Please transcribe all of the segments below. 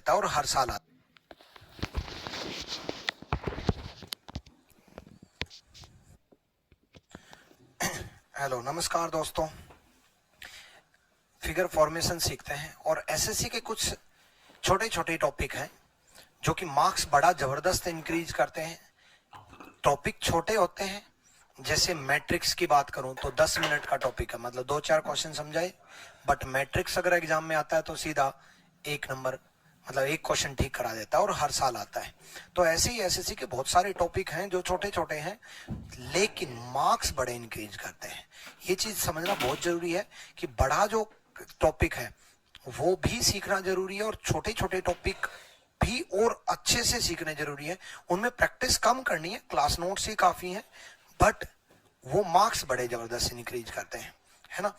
देता है और हर साल आता है। हेलो, नमस्कार दोस्तों। फिगर फॉर्मेशन सीखते हैं और एसएससी के कुछ छोटे छोटे टॉपिक हैं जो कि मार्क्स बड़ा जबरदस्त इंक्रीज करते हैं। टॉपिक छोटे होते हैं, जैसे मैट्रिक्स की बात करूं तो 10 मिनट का टॉपिक है, मतलब 2-4 क्वेश्चन समझाए। बट मैट्रिक्स अगर एग्जाम में आता है तो सीधा 1 नंबर, मतलब 1 क्वेश्चन ठीक करा देता है और हर साल आता है। तो ऐसे ही एसएससी के बहुत सारे टॉपिक हैं जो छोटे छोटे हैं लेकिन मार्क्स बड़े इंक्रीज करते हैं। ये चीज समझना बहुत जरूरी है कि बड़ा जो टॉपिक है वो भी सीखना जरूरी है और छोटे छोटे टॉपिक भी और अच्छे से सीखने जरूरी है। उनमें प्रैक्टिस कम करनी है, क्लास नोट्स ही काफी है, बट वो मार्क्स बड़े जबरदस्त इंक्रीज करते हैं, है ना।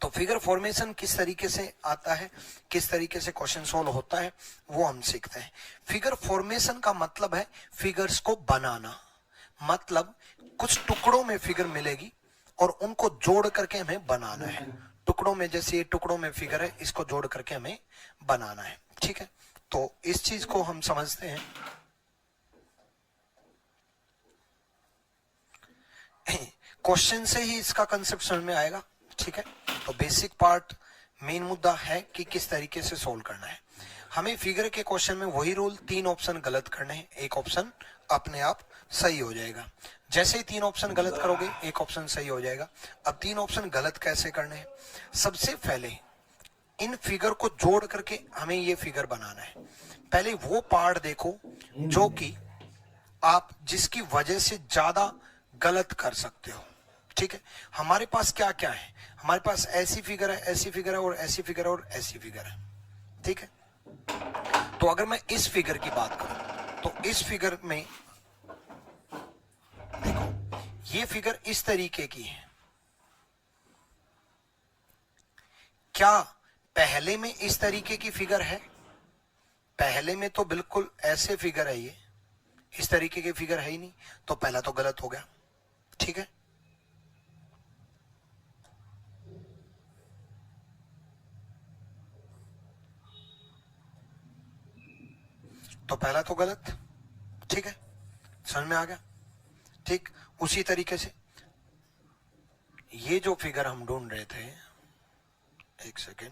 तो फिगर फॉर्मेशन किस तरीके से आता है, किस तरीके से क्वेश्चन सोल्व होता है, वो हम सीखते हैं। फिगर फॉर्मेशन का मतलब है फिगर्स को बनाना, मतलब कुछ टुकड़ों में फिगर मिलेगी और उनको जोड़ करके हमें बनाना है। टुकड़ों में, जैसे ये टुकड़ों में फिगर है, इसको जोड़ करके हमें बनाना है, ठीक है। तो इस चीज को हम समझते हैं। क्वेश्चन से ही इसका कंसेप्ट समझ में आएगा, ठीक है। तो बेसिक पार्ट, मेन मुद्दा है कि किस तरीके से सोल्व करना है। हमें फिगर के क्वेश्चन में वही रूल, 3 ऑप्शन गलत करने हैं, 1 ऑप्शन अपने आप सही हो जाएगा। जैसे ही 3 ऑप्शन गलत करोगे 1 ऑप्शन सही हो जाएगा। अब 3 ऑप्शन गलत कैसे करने हैं? सबसे पहले इन फिगर को जोड़ करके हमें ये फिगर बनाना है। पहले वो पार्ट देखो जो कि आप जिसकी वजह से ज्यादा गलत कर सकते हो, ठीक है। हमारे पास क्या क्या है? हमारे पास ऐसी फिगर है, ऐसी फिगर है और ऐसी फिगर है और ऐसी फिगर है, ठीक है। तो अगर मैं इस फिगर की बात करूं तो इस फिगर में देखो, ये फिगर इस तरीके की है। क्या पहले में इस तरीके की फिगर है? पहले में तो बिल्कुल ऐसे फिगर है, ये इस तरीके की फिगर है ही नहीं, तो पहला तो गलत हो गया, ठीक है। तो पहला तो गलत, ठीक है, समझ में आ गया। ठीक उसी तरीके से ये जो फिगर हम ढूंढ रहे थे, 1 सेकेंड,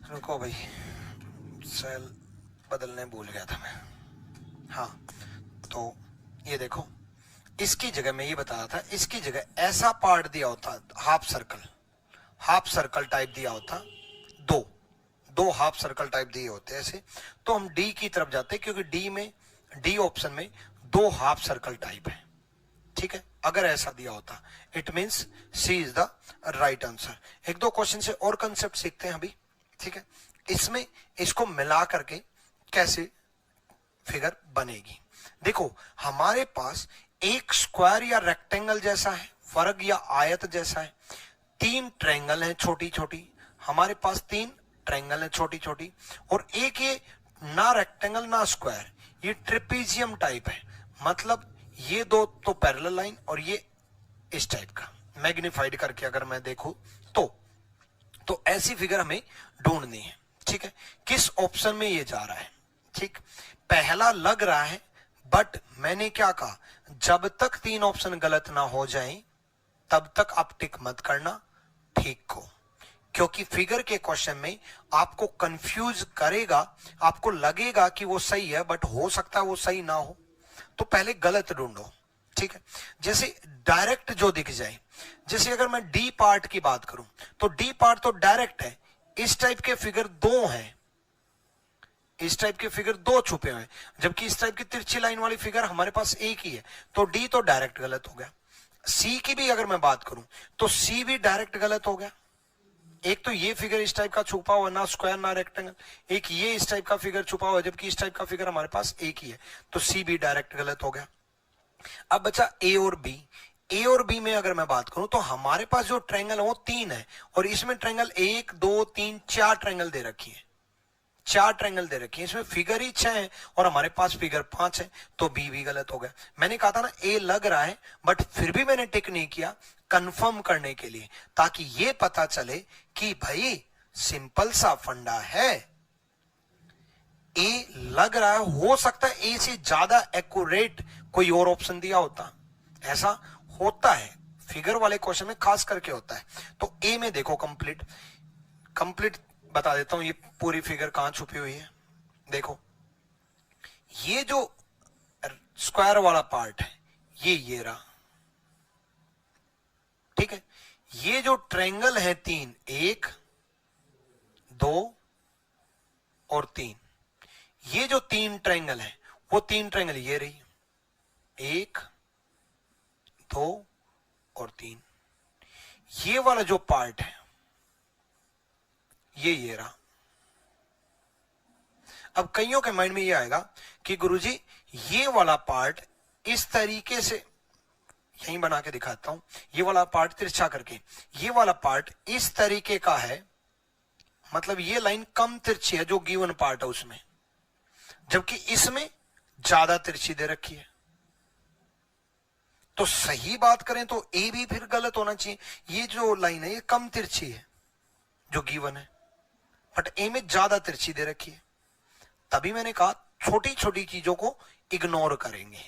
रुको भाई, सेल बदलने भूल गया था मैं। हाँ, तो ये देखो, इसकी जगह मैं ये बता रहा था, इसकी जगह ऐसा पार्ट दिया होता, हाफ सर्कल टाइप दिया होता, दो हाफ सर्कल टाइप दिए होते हैं ऐसे, तो हम डी की तरफ जाते हैं क्योंकि डी ऑप्शन में दो हाफ सर्कल टाइप है। ठीक है, अगर ऐसा दिया होता it means C is the right answer. एक दो क्वेश्चन से और कंसेप्ट सीखते हैं अभी। ठीक है, इसमें इसको मिला करके कैसे फिगर बनेगी। देखो हमारे पास एक स्क्वायर या रेक्टेंगल जैसा है, वर्ग या आयत जैसा है, तीन ट्रायंगल हैं छोटी छोटी, हमारे पास तीन ट्रायंगल हैं छोटी छोटी, और एक ये ना रेक्टेंगल ना स्क्वायर, ये ट्रेपेजियम टाइप है, मतलब ये दो तो पैरेलल लाइन और ये इस टाइप का मैग्नीफाइड करके अगर मैं देखूं तो ऐसी फिगर हमें ढूंढनी है। ठीक है, किस ऑप्शन में ये जा रहा है। ठीक, पहला लग रहा है, बट मैंने क्या कहा, जब तक तीन ऑप्शन गलत ना हो जाएं तब तक आप टिक मत करना ठीक को, क्योंकि फिगर के क्वेश्चन में आपको कंफ्यूज करेगा, आपको लगेगा कि वो सही है बट हो सकता है वो सही ना हो, तो पहले गलत ढूंढो। ठीक है, जैसे डायरेक्ट जो दिख जाए, जैसे अगर मैं डी पार्ट की बात करूं तो डी पार्ट तो डायरेक्ट है, इस टाइप के फिगर दो हैं, इस टाइप के फिगर दो छुपे हुए हैं, जबकि इस टाइप की तिरछी लाइन वाली फिगर हमारे पास एक ही है, तो डी तो डायरेक्ट गलत हो गया। सी की भी अगर मैं बात करूं तो सी भी डायरेक्ट गलत हो गया। एक तो ये फिगर इस टाइप का छुपा हुआ, ना स्क्वायर ना रेक्टेंगल, एक ये इस टाइप का फिगर छुपा हुआ, जबकि इस टाइप का फिगर हमारे पास एक ही है, तो सी भी डायरेक्ट गलत हो गया। अब बचा ए और बी। ए और बी में अगर मैं बात करूं तो हमारे पास जो ट्रायंगल है वो तीन है, और इसमें ट्रायंगल 1 2 3 4 ट्रायंगल दे रखी है, चार ट्रायंगल दे रखी है, इसमें फिगर ही 6 है और हमारे पास फिगर 5 है, तो बी भी गलत हो गया। मैंने कहा था ना ए लग रहा है, बट फिर भी मैंने टिक नहीं किया कंफर्म करने के लिए, ताकि ये पता चले कि भाई सिंपल सा फंडा है, ए लग रहा है, हो सकता है ए से ज्यादा एक्यूरेट कोई और ऑप्शन दिया होता, ऐसा होता है फिगर वाले क्वेश्चन में खास करके होता है। तो ए में देखो कंप्लीट बता देता हूं ये पूरी फिगर कहां छुपी हुई है। देखो ये जो स्क्वायर वाला पार्ट है ये रहा। ठीक है, ये जो ट्रायंगल है तीन, 1 2 और 3, ये जो तीन ट्रायंगल है वो तीन ट्रायंगल ये रही, 1 2 और 3। ये वाला जो पार्ट है ये रहा। अब कईयों के माइंड में ये आएगा कि गुरुजी ये वाला पार्ट इस तरीके से, यहीं बना के दिखाता हूं, ये वाला पार्ट तिरछा करके, ये वाला पार्ट इस तरीके का है, मतलब ये लाइन कम तिरछी है जो गिवन पार्ट है उसमें, जबकि इसमें ज्यादा तिरछी दे रखी है। तो सही बात करें तो ए भी फिर गलत होना चाहिए, ये जो लाइन है ये कम तिरछी है जो गिवन है, बट ए में ज्यादा तिरछी दे रखी है। तभी मैंने कहा छोटी छोटी चीजों को इग्नोर करेंगे,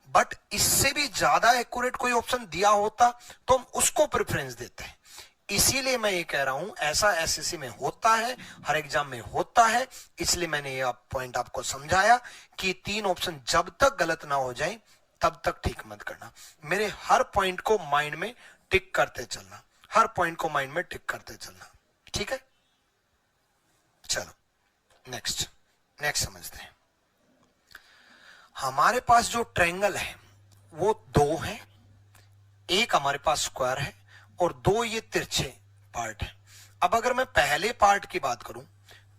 बट इससे भी ज्यादा एक्यूरेट कोई ऑप्शन दिया होता तो हम उसको प्रेफरेंस देते हैं। इसीलिए मैं ये कह रहा हूं, ऐसा एसएससी में होता है, हर एग्जाम में होता है, इसलिए मैंने ये पॉइंट आपको समझाया कि तीन ऑप्शन जब तक गलत ना हो जाए तब तक ठीक मत करना। मेरे हर पॉइंट को माइंड में टिक करते चलना, हर पॉइंट को माइंड में टिक करते चलना। ठीक है, चलो नेक्स्ट समझते हैं। हमारे पास जो ट्रायंगल है वो दो है, एक हमारे पास स्क्वायर है और दो ये तिरछे पार्ट है। अब अगर मैं पहले पार्ट की बात करूं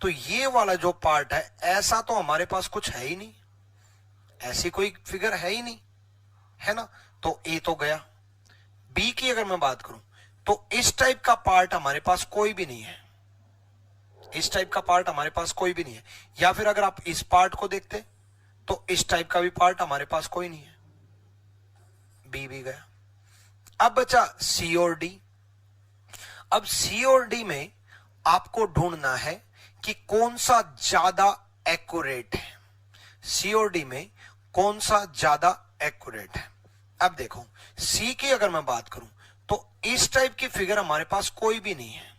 तो ये वाला जो पार्ट है, ऐसा तो हमारे पास कुछ है ही नहीं, ऐसी कोई फिगर है ही नहीं, है ना, तो ए तो गया। बी की अगर मैं बात करूं तो इस टाइप का पार्ट हमारे पास कोई भी नहीं है, इस टाइप का पार्ट हमारे पास कोई भी नहीं है, या फिर अगर आप इस पार्ट को देखते तो इस टाइप का भी पार्ट हमारे पास कोई नहीं है, बी भी गया। अब बचा सी और डी। अब सी और डी में आपको ढूंढना है कि कौन सा ज्यादा एक्यूरेट है, सी और डी में कौन सा ज्यादा एक्यूरेट है। अब देखो सी की अगर मैं बात करूं तो इस टाइप की फिगर हमारे पास कोई भी नहीं है।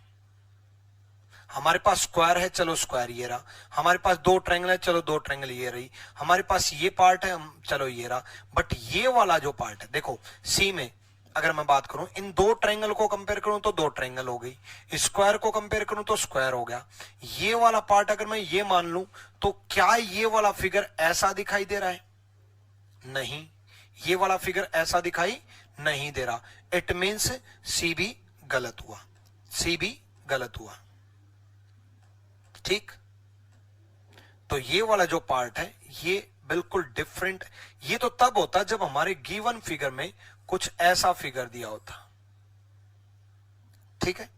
हमारे पास स्क्वायर है, चलो स्क्वायर ये रहा, हमारे पास दो ट्रायंगल है, चलो दो ट्रायंगल ये रही, हमारे पास ये पार्ट है, चलो ये रहा, बट ये वाला जो पार्ट है देखो सी में अगर मैं बात करूं इन दो ट्रायंगल को कंपेयर करूं तो दो ट्रायंगल हो गई, स्क्वायर को कंपेयर करूं तो स्क्वायर हो गया। ये वाला पार्ट अगर मैं ये मान लूं तो क्या ये वाला फिगर ऐसा दिखाई दे रहा है? नहीं, ये वाला फिगर ऐसा दिखाई नहीं दे रहा। इट मीन्स सी भी गलत हुआ, सी भी गलत हुआ। ठीक, तो ये वाला जो पार्ट है ये बिल्कुल डिफरेंट। ये तो तब होता जब हमारे गिवन फिगर में कुछ ऐसा फिगर दिया होता। ठीक है,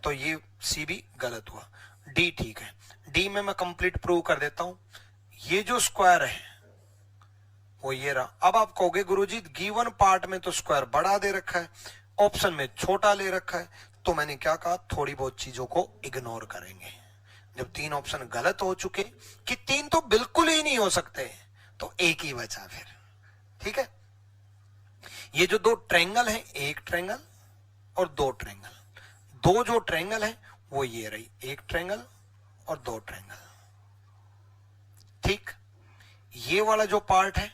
तो ये सी भी गलत हुआ, डी ठीक है। डी में मैं कंप्लीट प्रूव कर देता हूं। ये जो स्क्वायर है वो ये रहा। अब आप कहोगे गुरुजी गिवन पार्ट में तो स्क्वायर बड़ा दे रखा है, ऑप्शन में छोटा ले रखा है। तो मैंने क्या कहा, थोड़ी बहुत चीजों को इग्नोर करेंगे। जब तीन ऑप्शन गलत हो चुके कि तीन तो बिल्कुल ही नहीं हो सकते, तो एक ही बचा फिर। ठीक है, ये जो दो ट्रायंगल है, एक ट्रायंगल और दो ट्रायंगल, दो जो ट्रायंगल है वो ये रही, एक ट्रायंगल और दो ट्रायंगल। ठीक, ये वाला जो पार्ट है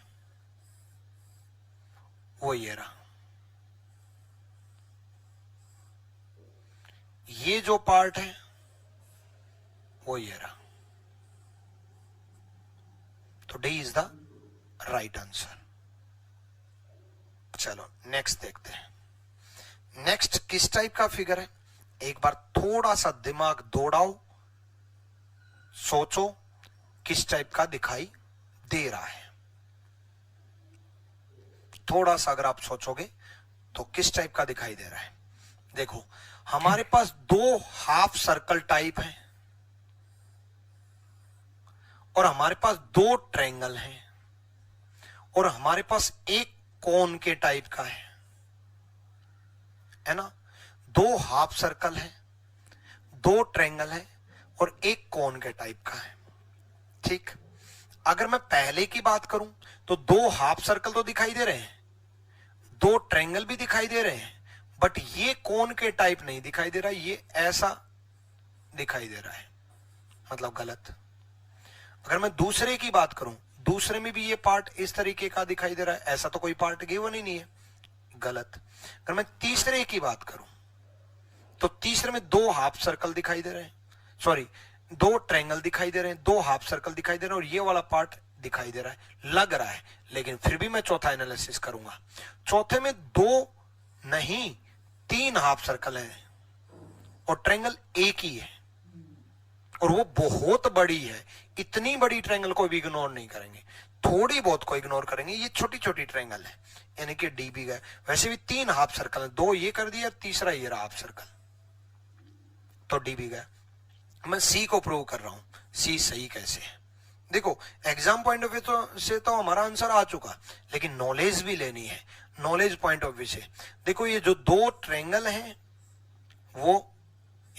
वो ये रहा, ये जो पार्ट है वो ये रहा। तो D is the right answer. चलो नेक्स्ट देखते हैं। नेक्स्ट किस टाइप का फिगर है? एक बार थोड़ा सा दिमाग दौड़ाओ, सोचो किस टाइप का दिखाई दे रहा है। थोड़ा सा अगर आप सोचोगे तो किस टाइप का दिखाई दे रहा है। देखो हमारे पास दो हाफ सर्कल टाइप हैं और हमारे पास दो ट्रायंगल हैं और हमारे पास एक कोन के टाइप का है ना। दो हाफ सर्कल है, दो ट्रायंगल है और एक कोन के टाइप का है। ठीक, अगर मैं पहले की बात करूं तो दो हाफ सर्कल तो दिखाई दे रहे हैं, दो ट्रायंगल भी दिखाई दे रहे हैं, बट ये कोन के टाइप नहीं दिखाई दे रहा, ये ऐसा दिखाई दे रहा है, मतलब गलत। अगर मैं दूसरे की बात करूं, दूसरे में भी ये पार्ट इस तरीके का दिखाई दे रहा है, ऐसा तो कोई पार्ट गिवन ही नहीं है, गलत। अगर मैं तीसरे की बात करूं तो तीसरे में दो हाफ सर्कल दिखाई दे रहे हैं, सॉरी दो ट्रायंगल दिखाई दे रहे हैं, दो हाफ सर्कल दिखाई दे रहे हैं और ये वाला पार्ट दिखाई दे रहा है, लग रहा है। लेकिन फिर भी मैं चौथा एनालिसिस करूंगा। चौथे में दो नहीं तीन हाफ सर्कल है और ट्रायंगल एक ही है और वो बहुत बड़ी है। इतनी बड़ी ट्रायंगल को भी इग्नोर नहीं करेंगे, थोड़ी बहुत को इग्नोर करेंगे। ये छोटी छोटी ट्रायंगल है, यानी कि डी भी गए। वैसे भी तीन हाफ सर्कल है, दो ये कर दिया, तीसरा ये रहा हाफ सर्कल, तो डी भी गया। मैं सी को प्रूव कर रहा हूं, सी सही कैसे है। देखो एग्जाम पॉइंट ऑफ व्यू से तो हमारा आंसर आ चुका, लेकिन नॉलेज भी लेनी है। नॉलेज पॉइंट ऑफ व्यू से देखो, ये जो दो ट्रायंगल हैं वो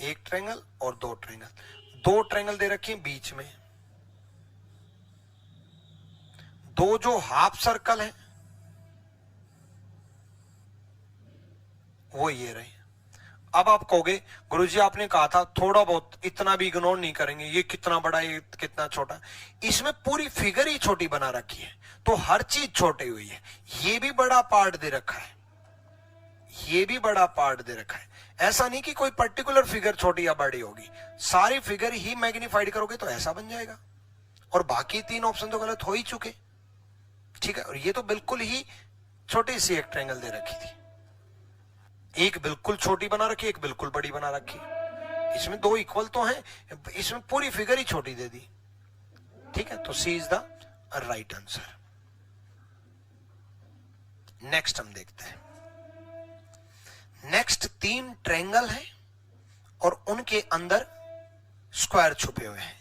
एक ट्रायंगल और दो ट्रायंगल, दो ट्रायंगल दे रखे हैं बीच में, दो जो हाफ सर्कल है वो ये रहे। अब आप कहोगे गुरुजी आपने कहा था थोड़ा बहुत, इतना भी इग्नोर नहीं करेंगे, ये कितना बड़ा ये कितना छोटा। इसमें पूरी फिगर ही छोटी बना रखी है तो हर चीज छोटी हुई है। ये भी बड़ा पार्ट दे रखा है, ये भी बड़ा पार्ट दे रखा है। ऐसा नहीं कि कोई पर्टिकुलर फिगर छोटी या बड़ी होगी, सारी फिगर ही मैग्नीफाइड करोगे तो ऐसा बन जाएगा। और बाकी तीन ऑप्शन तो गलत हो ही चुके। ठीक है, और ये तो बिल्कुल ही छोटी सी एक ट्रायंगल दे रखी थी, एक बिल्कुल छोटी बना रखी, एक बिल्कुल बड़ी बना रखी। इसमें दो इक्वल तो हैं, इसमें पूरी फिगर ही छोटी दे दी। ठीक है, तो C is the right answer. Next हम देखते हैं। नेक्स्ट तीन ट्रायंगल है और उनके अंदर स्क्वायर छुपे हुए हैं।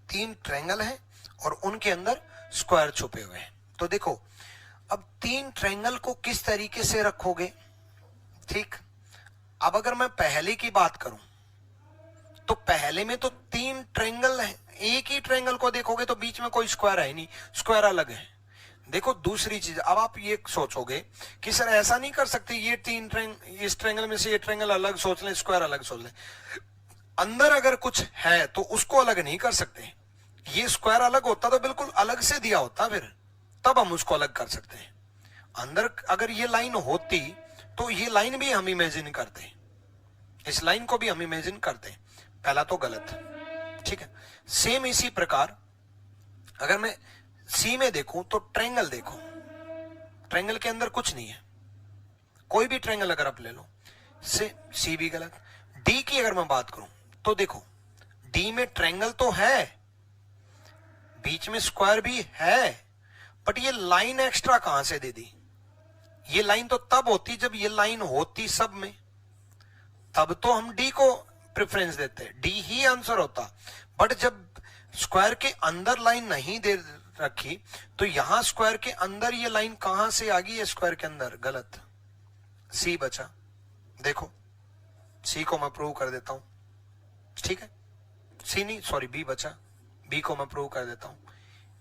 तीन ट्रायंगल है और उनके अंदर स्क्वायर छुपे हुए हैं। तो देखो अब तीन ट्रायंगल को किस तरीके से रखोगे। ठीक, अब अगर मैं पहले की बात करूं तो पहले में तो तीन ट्रायंगल है, एक ही ट्रायंगल को देखोगे तो बीच में कोई स्क्वायर है नहीं, स्क्वायर अलग है। देखो दूसरी चीज, अब आप ये सोचोगे कि सर ऐसा नहीं कर सकते, ये तीन इस ट्रायंगल में से ये ट्रायंगल अलग सोच लें, स्क्वायर अलग सोच लें। अंदर अगर कुछ है तो उसको अलग नहीं कर सकते। ये स्क्वायर अलग होता तो बिल्कुल अलग से दिया होता, फिर तब हम उसको अलग कर सकते हैं। अंदर अगर ये लाइन होती तो ये लाइन भी हम इमेजिन करते हैं, इस लाइन को भी हम इमेजिन करते हैं, पहला तो गलत, ठीक है। सेम इसी प्रकार अगर मैं सी में देखूं तो ट्रायंगल देखो, ट्रायंगल के अंदर कुछ नहीं है, कोई भी ट्रायंगल अगर आप ले लो, से सी भी गलत। डी की अगर मैं बात करूं तो देखो डी में ट्रायंगल तो है, बीच में स्क्वायर भी है, बट ये लाइन एक्स्ट्रा कहां से दे दी? ये लाइन तो तब होती जब ये लाइन होती सब में, तब तो हम डी को प्रेफरेंस देते, डी ही आंसर होता। बट जब स्क्वायर के अंदर लाइन नहीं दे रखी तो यहां स्क्वायर के अंदर ये लाइन कहां से आ गई है? स्क्वायर के अंदर, गलत, सी बचा। देखो सी को मैं प्रूव कर देता हूं, ठीक है, सी नहीं सॉरी बी बचा, बी को मैं प्रूव कर देता हूं।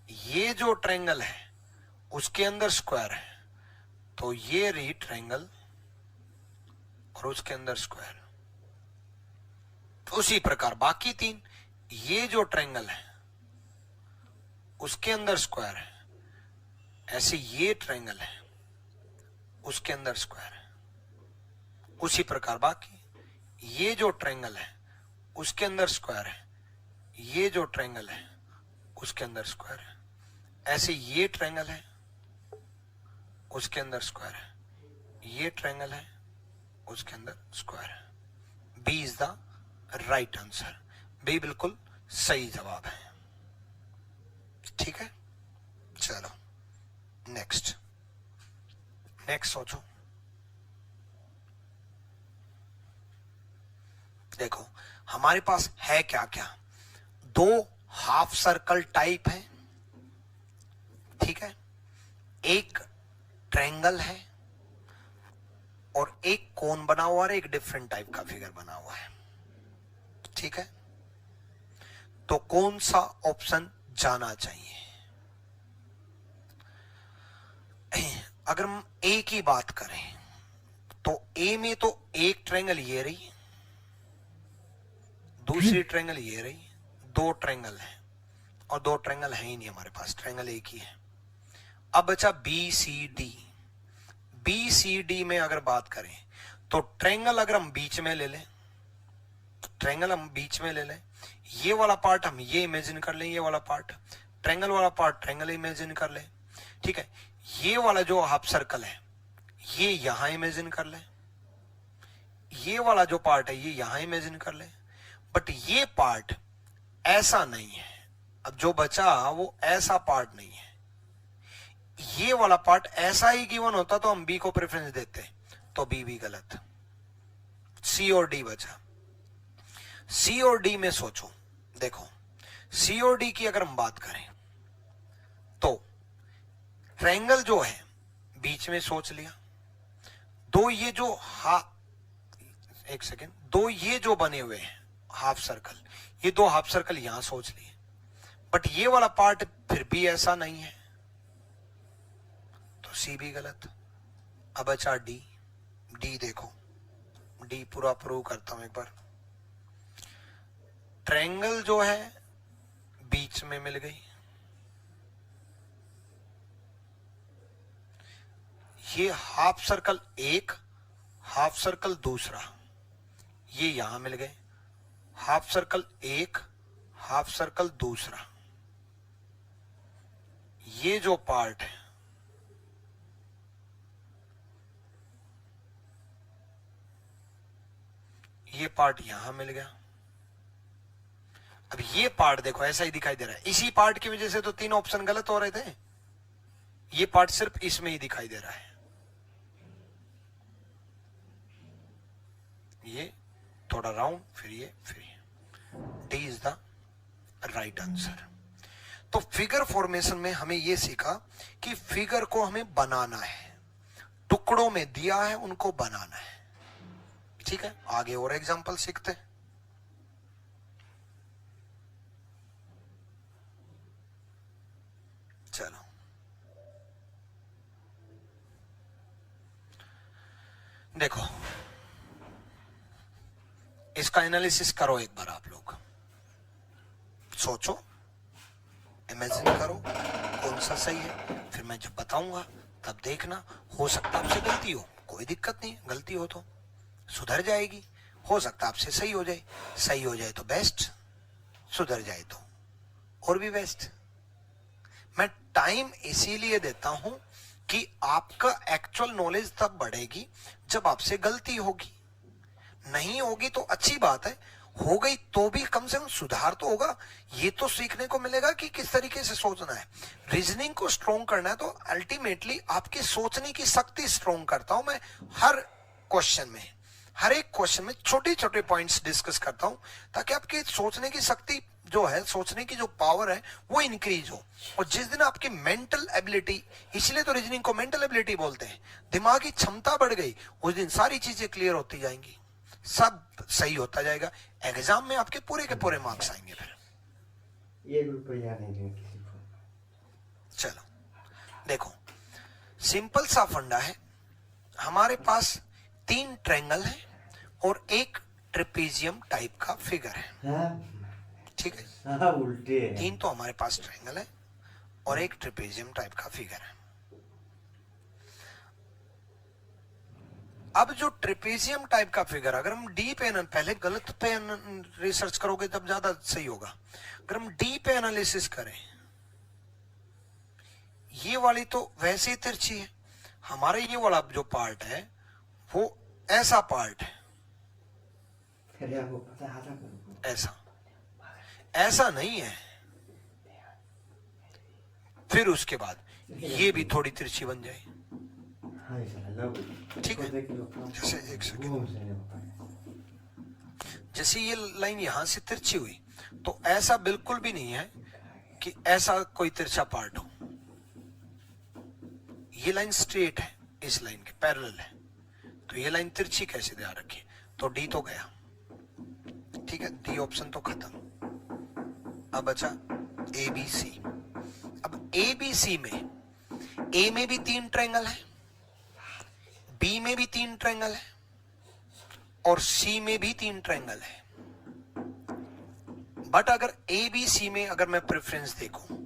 ये जो ट्रायंगल है उसके अंदर स्क्वायर है, तो ये रही ट्रायंगल और उसके अंदर स्क्वायर। उसी प्रकार बाकी तीन, ये जो ट्रायंगल है उसके अंदर स्क्वायर है, ऐसे ये ट्रायंगल है उसके अंदर स्क्वायर है। उसी प्रकार बाकी, ये जो ट्रायंगल है उसके अंदर स्क्वायर है, ये जो ट्रायंगल है उसके अंदर स्क्वायर है, ऐसे ये ट्रायंगल है उसके अंदर स्क्वायर है, ये ट्रायंगल है उसके अंदर स्क्वायर है। B is the right answer, B बिल्कुल सही जवाब है, ठीक है। चलो नेक्स्ट, नेक्स्ट सोचो। देखो हमारे पास है क्या क्या, दो हाफ सर्कल टाइप है, ठीक है, एक ट्रायंगल है और एक कोन बना हुआ है, एक डिफरेंट टाइप का फिगर बना हुआ है, ठीक है। तो कौन सा ऑप्शन जाना चाहिए? अगर हम ए की बात करें तो ए में तो एक ट्रायंगल ये रही, दूसरी ट्रायंगल ये रही, दो ट्रायंगल है और दो ट्रायंगल है ही नहीं हमारे पास, ट्रायंगल एक ही है। अब बचा B C D. B C D में अगर बात करें तो ट्रायंगल अगर हम बीच में ले लें, ट्रायंगल हम बीच में ले लें, ये वाला पार्ट हम ये इमेजिन कर लें, ये वाला पार्ट ट्रायंगल वाला पार्ट ट्रायंगल इमेजिन कर लें, ठीक है। ये वाला जो हाफ सर्कल है ये यहां इमेजिन कर लें, ये वाला जो पार्ट है ये यहां इमेजिन कर लें, बट ये पार्ट ऐसा नहीं है। अब जो बचा वो ऐसा पार्ट नहीं है, ये वाला पार्ट ऐसा ही गिवन होता तो हम बी को प्रेफरेंस देते, तो बी भी गलत, सी और डी बचा। सी और डी में सोचो, देखो सी और डी की अगर हम बात करें तो ट्रायंगल जो है बीच में सोच लिया, दो ये जो एक सेकेंड, दो ये जो बने हुए हैं हाफ सर्कल, ये दो हाफ सर्कल यहां सोच लिए, बट ये वाला पार्ट फिर भी ऐसा नहीं है, तो सी भी गलत। अब अच्छा डी, डी देखो, डी पूरा प्रूव करता हूं एक बार। ट्रायंगल जो है बीच में मिल गई, ये हाफ सर्कल एक, हाफ सर्कल दूसरा, ये यहां मिल गए, हाफ सर्कल एक, हाफ सर्कल दूसरा, ये जो पार्ट है ये पार्ट यहां मिल गया। अब ये पार्ट देखो ऐसा ही दिखाई दे रहा है, इसी पार्ट की वजह से तो तीन ऑप्शन गलत हो रहे थे, ये पार्ट सिर्फ इसमें ही दिखाई दे रहा है, ये थोड़ा राउंड, फिर ये, फिर ये। D is the right answer. तो फिगर फॉर्मेशन में हमें यह सीखा कि फिगर को हमें बनाना है, टुकड़ों में दिया है उनको बनाना है, ठीक है। आगे और एग्जांपल सीखते हैं। चलो देखो इसका एनालिसिस करो एक बार, आप लोग सोचो, इमेजिन करो कौन सा सही है, फिर मैं जब बताऊंगा तब देखना, हो सकता है आपसे गलती हो, कोई दिक्कत नहीं, गलती हो तो सुधर जाएगी, हो सकता आपसे सही हो जाए, सही हो जाए तो बेस्ट, सुधर जाए तो और भी बेस्ट। मैं टाइम इसीलिए देता हूं कि आपका एक्चुअल नॉलेज तब बढ़ेगी जब आपसे गलती होगी। नहीं होगी तो अच्छी बात है, हो गई तो भी कम से कम सुधार तो होगा। ये तो सीखने को मिलेगा कि किस तरीके से सोचना है। रीजनिंग को स्ट्रोंग करना है तो अल्टीमेटली आपकी सोचने की शक्ति स्ट्रोंग करता हूं मैं। हर क्वेश्चन में, हर एक क्वेश्चन में छोटे छोटे पॉइंट्स डिस्कस करता हूं ताकि आपकी सोचने की शक्ति जो है, सोचने की जो पावर है वो इंक्रीज हो। और जिस दिन आपकी मेंटल एबिलिटी, इसलिए तो रीजनिंग को मेंटल एबिलिटी बोलते हैं, दिमागी क्षमता बढ़ गई, उस दिन सारी चीजें क्लियर होती जाएंगी, सब सही होता जाएगा। एग्जाम में आपके पूरे के पूरे मार्क्स आएंगे। फिर ये रुपया नहीं देंगे किसी को। चलो देखो, सिंपल सा फंडा है। हमारे पास 3 ट्रायंगल है और एक ट्रेपेजियम टाइप का फिगर है, ठीक है। हाँ, उल्टे हैं। 3 तो हमारे पास ट्रायंगल है और एक ट्रेपेजियम टाइप का फिगर है। अब जो ट्रेपेजियम टाइप का फिगर, अगर हम डी पे, पहले गलत पे रिसर्च करोगे तब ज्यादा सही होगा। अगर हम डी पे एनालिसिस करें, ये वाली तो वैसे ही तिरछी है, हमारे ये वाला जो पार्ट है वो ऐसा पार्ट है, अरे आपको पता है, आधा करो। ऐसा ऐसा नहीं है। फिर उसके बाद ये भी थोड़ी तिरछी बन जाए, ठीक है। जैसे एक सेकंड, जैसे ये लाइन यहां से तिरछी हुई तो ऐसा बिल्कुल भी नहीं है कि ऐसा कोई तिरछा पार्ट हो। ये लाइन स्ट्रेट है, इस लाइन के पैरेलल है, तो ये लाइन तिरछी कैसे ध्यान रखिए। तो डी तो गया, ठीक है, डी ऑप्शन तो खत्म। अब बचा ए बी सी। अब ए बी सी में, ए में भी 3 ट्रायंगल है, बी में भी 3 ट्रायंगल है और सी में भी 3 ट्रायंगल है। बट अगर ए बी सी में अगर मैं प्रेफरेंस देखूं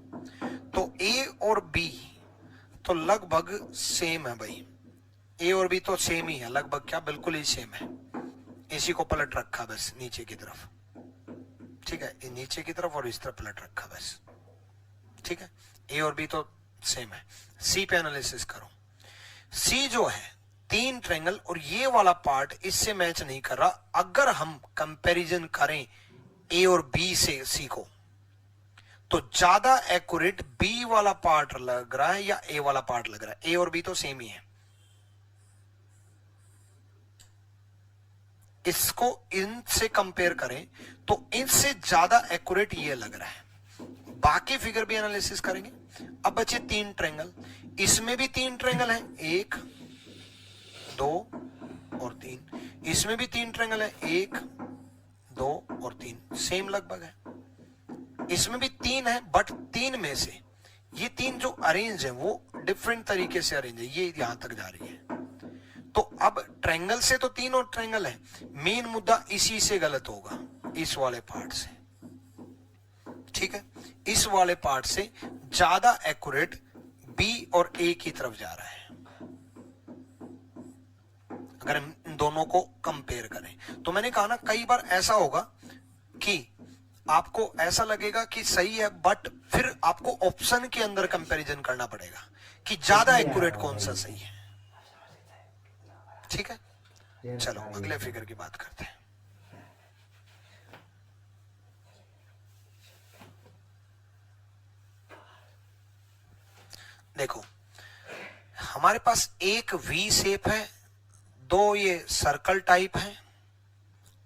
तो ए और बी तो लगभग सेम है भाई। ए और बी तो सेम ही है, लगभग क्या बिल्कुल ही सेम है। इसी को पलट रखा बस नीचे की तरफ, ठीक है, ये नीचे की तरफ और इस तरफ पलट रखा बस, ठीक है। ए और बी तो सेम है। सी पे एनालिसिस करो, सी जो है 3 ट्रायंगल और ये वाला पार्ट इससे मैच नहीं कर रहा। अगर हम कंपैरिजन करें ए और बी से सी को, तो ज्यादा एक्यूरेट बी वाला पार्ट लग रहा है या ए वाला पार्ट लग रहा है। ए और बी तो सेम ही है, इसको इनसे कंपेयर करें तो इनसे ज्यादा एक्यूरेट ये लग रहा है। बाकी फिगर भी एनालिसिस करेंगे। अब बचे 3 ट्रायंगल, इसमें भी 3 ट्रायंगल है, 1 2 और 3। इसमें भी 3 ट्रायंगल है, 1 2 और 3, सेम लगभग है। इसमें भी 3 है, बट 3 में से ये 3 जो अरेंज है वो डिफरेंट तरीके से अरेंज है, ये यहां तक जा रही है। तो अब ट्रायंगल से तो 3 और ट्रायंगल है, मेन मुद्दा इसी से गलत होगा, इस वाले पार्ट से, ठीक है। इस वाले पार्ट से ज्यादा एक्यूरेट बी और ए की तरफ जा रहा है अगर हम इन दोनों को कंपेयर करें। तो मैंने कहा ना, कई बार ऐसा होगा कि आपको ऐसा लगेगा कि सही है, बट फिर आपको ऑप्शन के अंदर कंपैरिजन करना पड़ेगा कि ज्यादा एक्यूरेट कौन सा सही है, ठीक है। चलो अगले फिगर की बात करते हैं। देखो, हमारे पास एक वी शेप है, 2 ये सर्कल टाइप है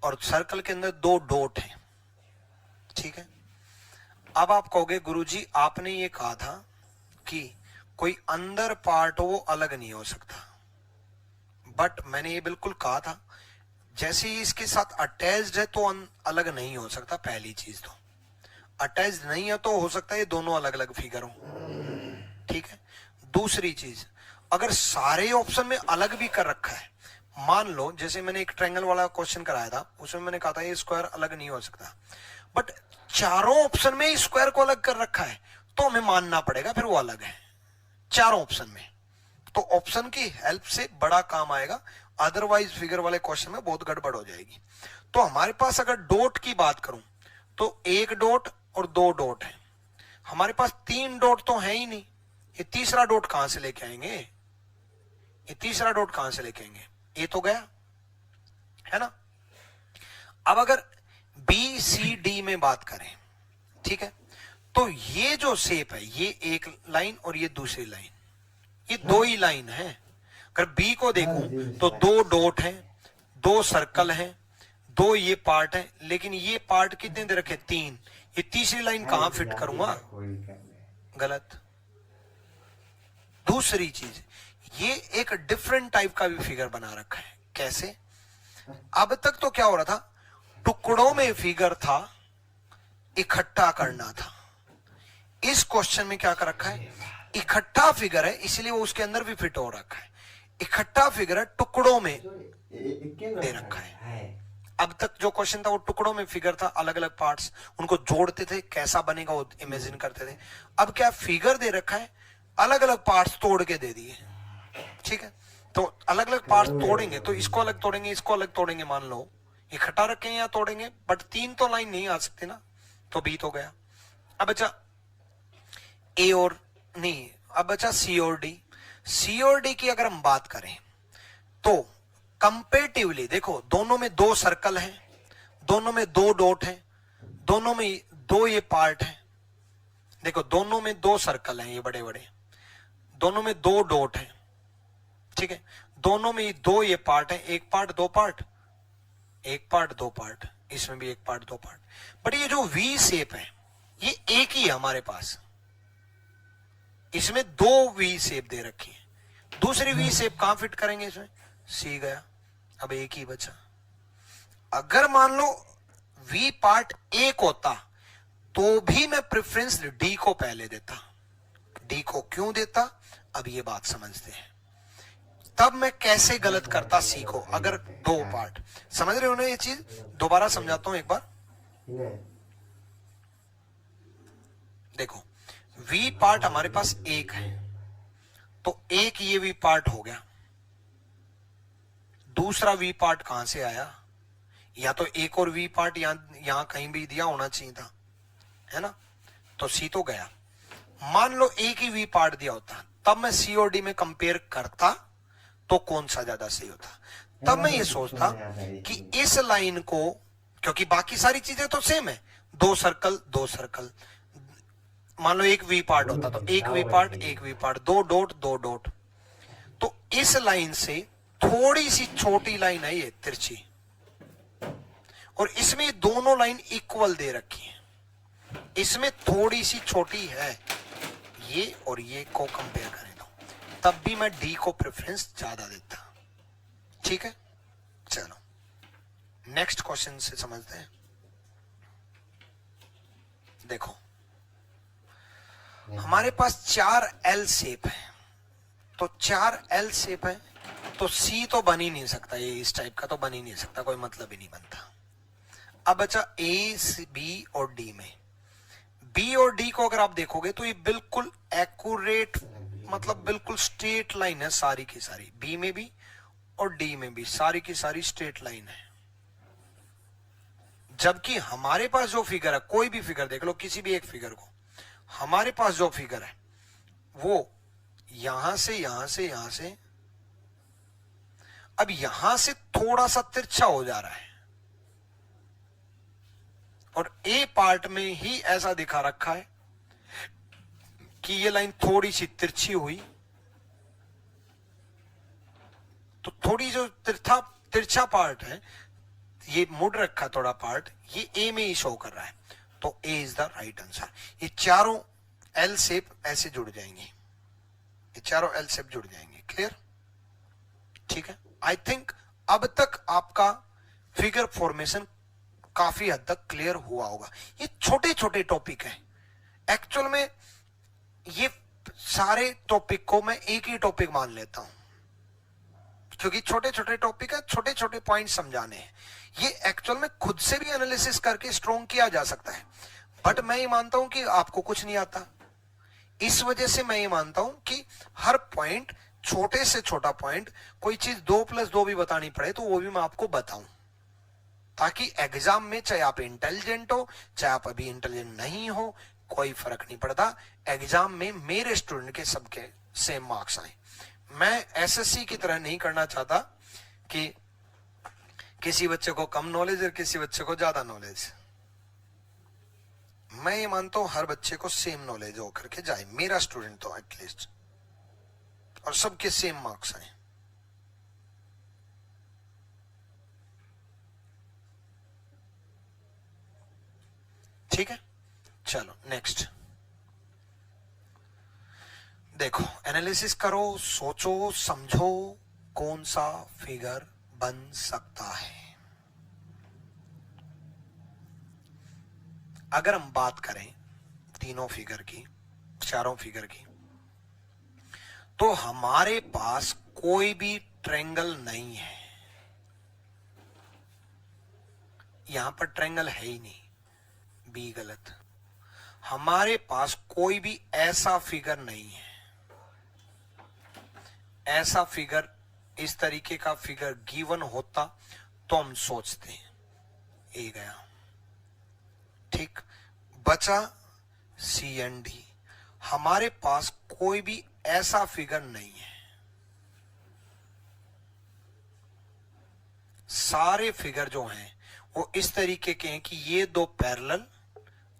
और सर्कल के अंदर 2 डॉट हैं, ठीक है। अब आप कहोगे गुरुजी आपने ये कहा था कि कोई अंदर पार्ट हो वो अलग नहीं हो सकता, बट मैंने ये बिल्कुल कहा था जैसे ही इसके साथ अटैच्ड है तो अलग नहीं हो सकता। पहली चीज तो अटैच्ड नहीं है तो हो सकता है ये दोनों अलग अलग फिगर हो, ठीक है। दूसरी चीज, अगर सारे ऑप्शन में अलग भी कर रखा है, मान लो जैसे मैंने एक ट्रायंगल वाला क्वेश्चन कराया था, उसमें मैंने कहा था ये स्क्वायर अलग नहीं हो सकता, बट चारों ऑप्शन में स्क्वायर को अलग कर रखा है तो हमें मानना पड़ेगा फिर वो अलग है, चारों ऑप्शन में। तो ऑप्शन की हेल्प से बड़ा काम आएगा, अदरवाइज फिगर वाले क्वेश्चन में बहुत गड़बड़ हो जाएगी। तो हमारे पास अगर डॉट की बात करूं तो 1 डॉट और 2 डॉट है, हमारे पास 3 डॉट तो है ही नहीं, ये तीसरा डॉट कहां से लेके आएंगे, ये तीसरा डॉट कहां से लेके आएंगे, ये तो गया है ना। अब अगर बी सी डी में बात करें, ठीक है, तो ये जो शेप है ये एक लाइन और ये दूसरी लाइन, ये 2 ही लाइन है। अगर बी को देखूं तो 2 डॉट है, 2 सर्कल है, 2 ये पार्ट है, लेकिन ये पार्ट कितने दे रखे, 3, ये तीसरी लाइन कहां फिट करूंगा, गलत। दूसरी चीज, ये एक डिफरेंट टाइप का भी फिगर बना रखा है, कैसे, अब तक तो क्या हो रहा था, टुकड़ों में फिगर था, इकट्ठा करना था। इस क्वेश्चन में क्या कर रखा है, इकट्ठा फिगर है, इसलिए वो उसके अंदर भी फिट हो रखा है, इकट्ठा फिगर है, टुकड़ों में दे रखा है। अब तक जो क्वेश्चन था वो टुकड़ों में फिगर था, अलग अलग पार्ट्स, उनको जोड़ते थे, कैसा बनेगा वो इमेजिन करते थे। अब क्या फिगर दे रखा है, अलग अलग पार्ट्स तोड़ के दे दिए, ठीक है, तो अलग अलग पार्ट्स तोड़ेंगे, तो इसको अलग तोड़ेंगे, इसको अलग तोड़ेंगे, मान लो इकट्ठा रखें या तोड़ेंगे, बट 3 तो लाइन नहीं आ सकती ना, तो बी तो गया। अब बचा ए और नहीं, अब बचा सी और डी। सी और डी की अगर हम बात करें तो कंपेरेटिवली देखो, दोनों में 2 सर्कल हैं, दोनों में 2 डॉट हैं, दोनों में 2 ये पार्ट हैं, देखो दोनों में 2 सर्कल हैं, ये बड़े बड़े, दोनों में 2 डॉट हैं, ठीक है, दोनों में 2 ये पार्ट है, एक पार्ट 2 पार्ट, एक पार्ट 2 पार्ट, इसमें भी एक पार्ट 2 पार्ट, बट ये जो वी शेप है ये एक ही है हमारे पास, इसमें 2 वी शेप दे रखी है, दूसरी वी शेप कहां फिट करेंगे, इसमें सी गया, अब एक ही बचा। अगर मान लो वी पार्ट एक होता तो भी मैं प्रेफरेंस डी को पहले देता, डी को क्यों देता, अब ये बात समझते हैं, तब मैं कैसे गलत करता सी को, अगर 2 पार्ट, समझ रहे हो ना ये चीज, दोबारा समझाता हूं एक बार, देखो वी पार्ट हमारे पास एक है, तो एक ये वी पार्ट हो गया, दूसरा वी पार्ट कहां से आया, या तो एक और वी पार्ट यहां कहीं भी दिया होना चाहिए था, है ना, तो सी तो गया। मान लो एक ही वी पार्ट दिया होता, तब मैं सी और डी में कंपेयर करता तो कौन सा ज्यादा सही होता, तब मैं ये सोचता कि इस लाइन को, क्योंकि बाकी सारी चीजें तो सेम है, 2 सर्कल 2 सर्कल, मान लो एक वी पार्ट होता तो एक वी पार्ट एक वी पार्ट, 2 डॉट 2 डॉट, तो इस लाइन से थोड़ी सी छोटी लाइन है ये तिरछी, और इसमें दोनों लाइन इक्वल दे रखी है, इसमें थोड़ी सी छोटी है ये और ये को कंपेयर करें तो, तब भी मैं डी को प्रेफरेंस ज्यादा देता, ठीक है। चलो नेक्स्ट क्वेश्चन से समझते हैं, देखो हमारे पास 4 एल शेप है, तो 4 एल शेप है, तो सी तो बन ही नहीं सकता, ये इस टाइप का तो बन ही नहीं सकता, कोई मतलब ही नहीं बनता। अब बचा ए बी और डी में, बी और डी को अगर आप देखोगे तो ये बिल्कुल एक्यूरेट, मतलब बिल्कुल स्ट्रेट लाइन है सारी की सारी, बी में भी और डी में भी सारी की सारी स्ट्रेट लाइन है, जबकि हमारे पास जो फिगर है, कोई भी फिगर देख लो, किसी भी एक फिगर को, हमारे पास जो फिगर है वो यहां से यहां से यहां से, अब यहां से थोड़ा सा तिरछा हो जा रहा है, और ए पार्ट में ही ऐसा दिखा रखा है कि ये लाइन थोड़ी सी तिरछी हुई, तो थोड़ी जो तिरछा पार्ट है, ये मुड़ रखा थोड़ा पार्ट, ये ए में ही शो कर रहा है, तो ए इज द राइट आंसर। ये चारों एल शेप ऐसे जुड़ जाएंगे, ये चारों एल शेप जुड़ जाएंगे, क्लियर, ठीक है। आई थिंक अब तक आपका फिगर फॉर्मेशन काफी हद तक क्लियर हुआ होगा। ये छोटे छोटे टॉपिक हैं, एक्चुअल में ये सारे टॉपिक को मैं एक ही टॉपिक मान लेता हूं, क्योंकि छोटे छोटे टॉपिक है, छोटे छोटे पॉइंट समझाने हैं, ये एक्चुअल में खुद से भी एनालिसिस करके स्ट्रॉन्ग किया जा सकता है, बट मैं ये मानता हूं कि आपको कुछ नहीं आता, इस वजह से मैं ये मानता हूं कि हर पॉइंट छोटे से छोटा पॉइंट, कोई चीज 2+2 भी बतानी पड़े तो वो भी मैं आपको बताऊं, ताकि एग्जाम में चाहे आप इंटेलिजेंट हो चाहे आप अभी इंटेलिजेंट नहीं हो, कोई फर्क नहीं पड़ता, एग्जाम में मेरे स्टूडेंट के सबके सेम मार्क्स आए। मैं एसएससी की तरह नहीं करना चाहता कि किसी बच्चे को कम नॉलेज और किसी बच्चे को ज्यादा नॉलेज। मैं ये मानता हूं हर बच्चे को सेम नॉलेज होकर के जाए, मेरा स्टूडेंट तो एटलीस्ट, और सबके सेम मार्क्स आए। ठीक है, चलो नेक्स्ट देखो। एनालिसिस करो, सोचो समझो कौन सा फिगर बन सकता है। अगर हम बात करें तीनों फिगर की, चारों फिगर की, तो हमारे पास कोई भी ट्रायंगल नहीं है। यहां पर ट्रायंगल है ही नहीं, बी गलत। हमारे पास कोई भी ऐसा फिगर नहीं है। ऐसा फिगर, इस तरीके का फिगर गिवन होता तो हम सोचते हैं, ए गया। ठीक, बचा सी एंड डी। हमारे पास कोई भी ऐसा फिगर नहीं है। सारे फिगर जो हैं वो इस तरीके के हैं कि ये दो पैरेलल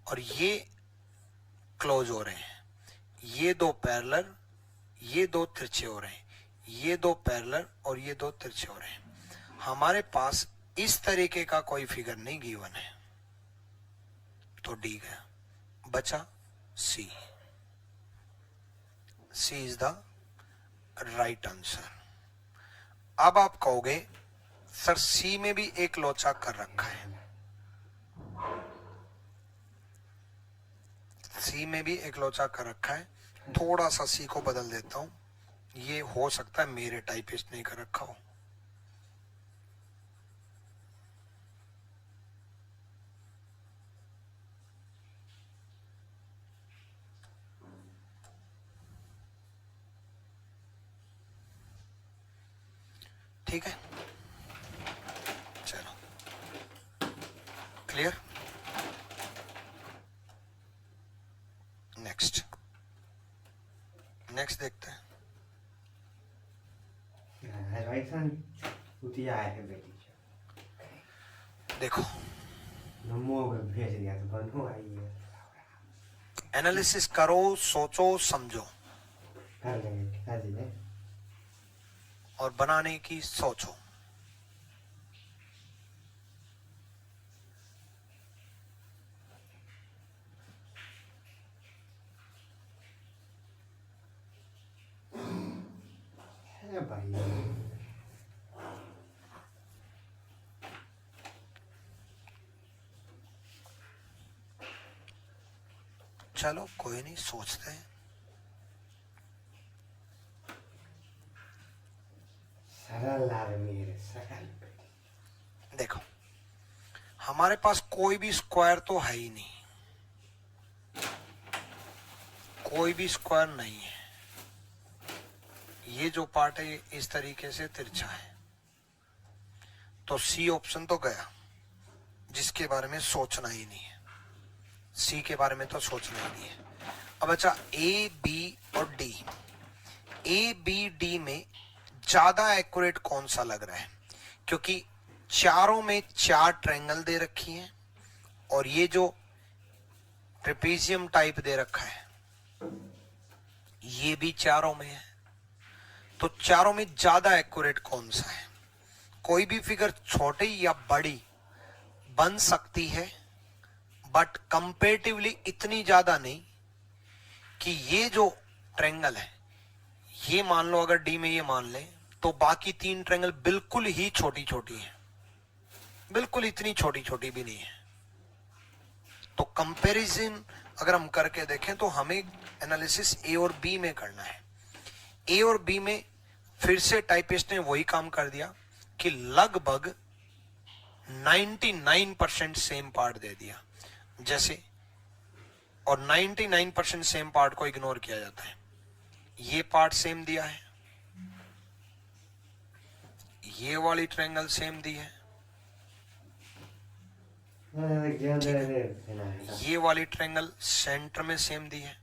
और ये क्लोज हो रहे हैं, ये दो पैरेलल, ये दो तिरछे हो रहे हैं, ये दो पैरेलल और ये दो तिरछे हो रहे हैं। हमारे पास इस तरीके का कोई फिगर नहीं गिवन है, तो डी गया, बचा सी। सी इज द राइट आंसर। अब आप कहोगे सर सी में भी एक लोचा कर रखा है। सी में भी एक लोचा कर रखा है, थोड़ा सा सी को बदल देता हूं, ये हो सकता है मेरे टाइपिस्ट ने कर रखा हो। ठीक है, चलो क्लियर। नेक्स्ट देखते हैं। देखो भेज दिया तो बनो आई है। एनालिसिस करो, सोचो समझो कर लेंगे, कर दीजिए। और बनाने की सोचो। है भाई, चलो कोई नहीं, सोचते हैं। सरल आदमी है, सरल। देखो हमारे पास कोई भी स्क्वायर तो है ही नहीं, कोई भी स्क्वायर नहीं है। ये जो पार्ट है ये इस तरीके से तिरछा है, तो सी ऑप्शन तो गया, जिसके बारे में सोचना ही नहीं है। सी के बारे में तो सोचना ही नहीं है। अब अच्छा ए बी और डी, ए बी डी में ज्यादा एक्यूरेट कौन सा लग रहा है, क्योंकि चारों में 4 ट्रायंगल दे रखी हैं और ये जो ट्रेपेजियम टाइप दे रखा है ये भी चारों में है, तो चारों में ज्यादा एक्यूरेट कौन सा है। कोई भी फिगर छोटी या बड़ी बन सकती है, बट कंपेरेटिवली इतनी ज्यादा नहीं कि ये जो ट्रायंगल है, ये मान लो अगर डी में ये मान ले तो बाकी 3 ट्रायंगल बिल्कुल ही छोटी छोटी है, बिल्कुल इतनी छोटी छोटी भी नहीं है। तो कंपैरिजन अगर हम करके देखें तो हमें एनालिसिस ए और बी में करना है। ए और बी में फिर से टाइपिस्ट ने वही काम कर दिया कि लगभग 99% सेम पार्ट दे दिया, जैसे, और 99% सेम पार्ट को इग्नोर किया जाता है। ये पार्ट सेम दिया है, ये वाली ट्रायंगल सेम दी है, ये वाली ट्रायंगल सेंटर में सेम दी है,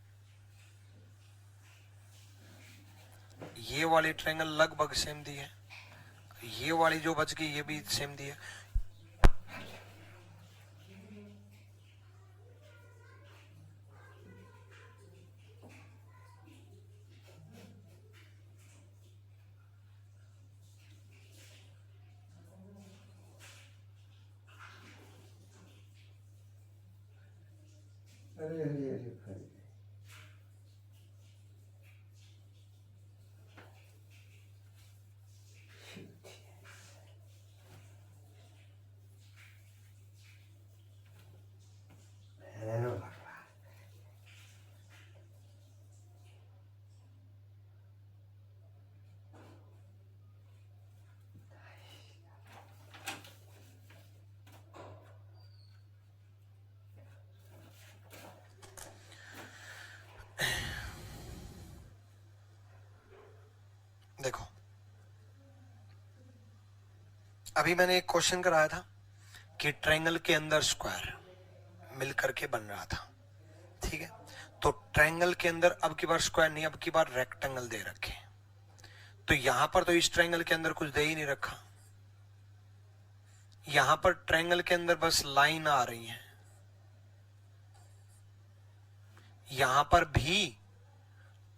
ये वाली ट्रायंगल लगभग सेम दी है, ये वाली जो बच गई ये भी सेम दी है। अरे अरे अरे भाई, हेलो भगवान। देखो अभी मैंने एक क्वेश्चन कराया था कि ट्रायंगल के अंदर स्क्वायर मिलकर के बन रहा था, ठीक है। तो ट्रायंगल के अंदर अब की बार स्क्वायर नहीं, अब की बार रेक्टेंगल दे रखे, तो यहां पर तो इस ट्रायंगल के अंदर कुछ दे ही नहीं रखा, यहां पर ट्रायंगल के अंदर बस लाइन आ रही है, यहां पर भी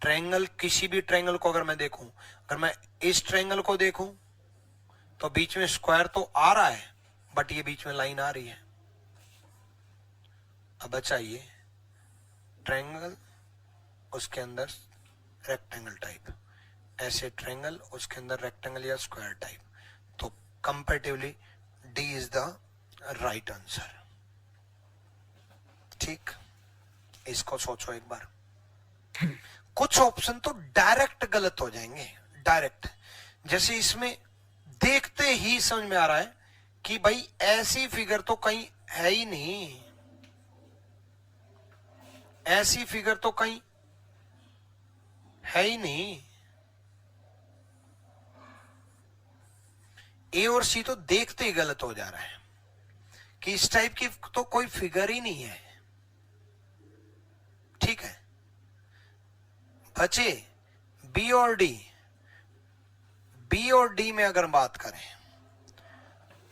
ट्रायंगल, किसी भी ट्रायंगल को अगर मैं देखूं, अगर मैं इस ट्रायंगल को देखूं तो बीच में स्क्वायर तो आ रहा है बट ये बीच में लाइन आ रही है। अब बचाइए ट्रायंगल, उसके अंदर रेक्टेंगल टाइप, ऐसे ट्रायंगल उसके अंदर रेक्टेंगल या स्क्वायर टाइप, तो comparatively D is the right answer. ठीक, इसको सोचो एक बार। कुछ ऑप्शन तो डायरेक्ट गलत हो जाएंगे, डायरेक्ट, जैसे इसमें देखते ही समझ में आ रहा है कि भाई ऐसी फिगर तो कहीं है ही नहीं, ऐसी फिगर तो कहीं है ही नहीं, ए और सी तो देखते ही गलत हो जा रहा है कि इस टाइप की तो कोई फिगर ही नहीं है, ठीक है। बचे बी और डी, बी और डी में अगर बात करें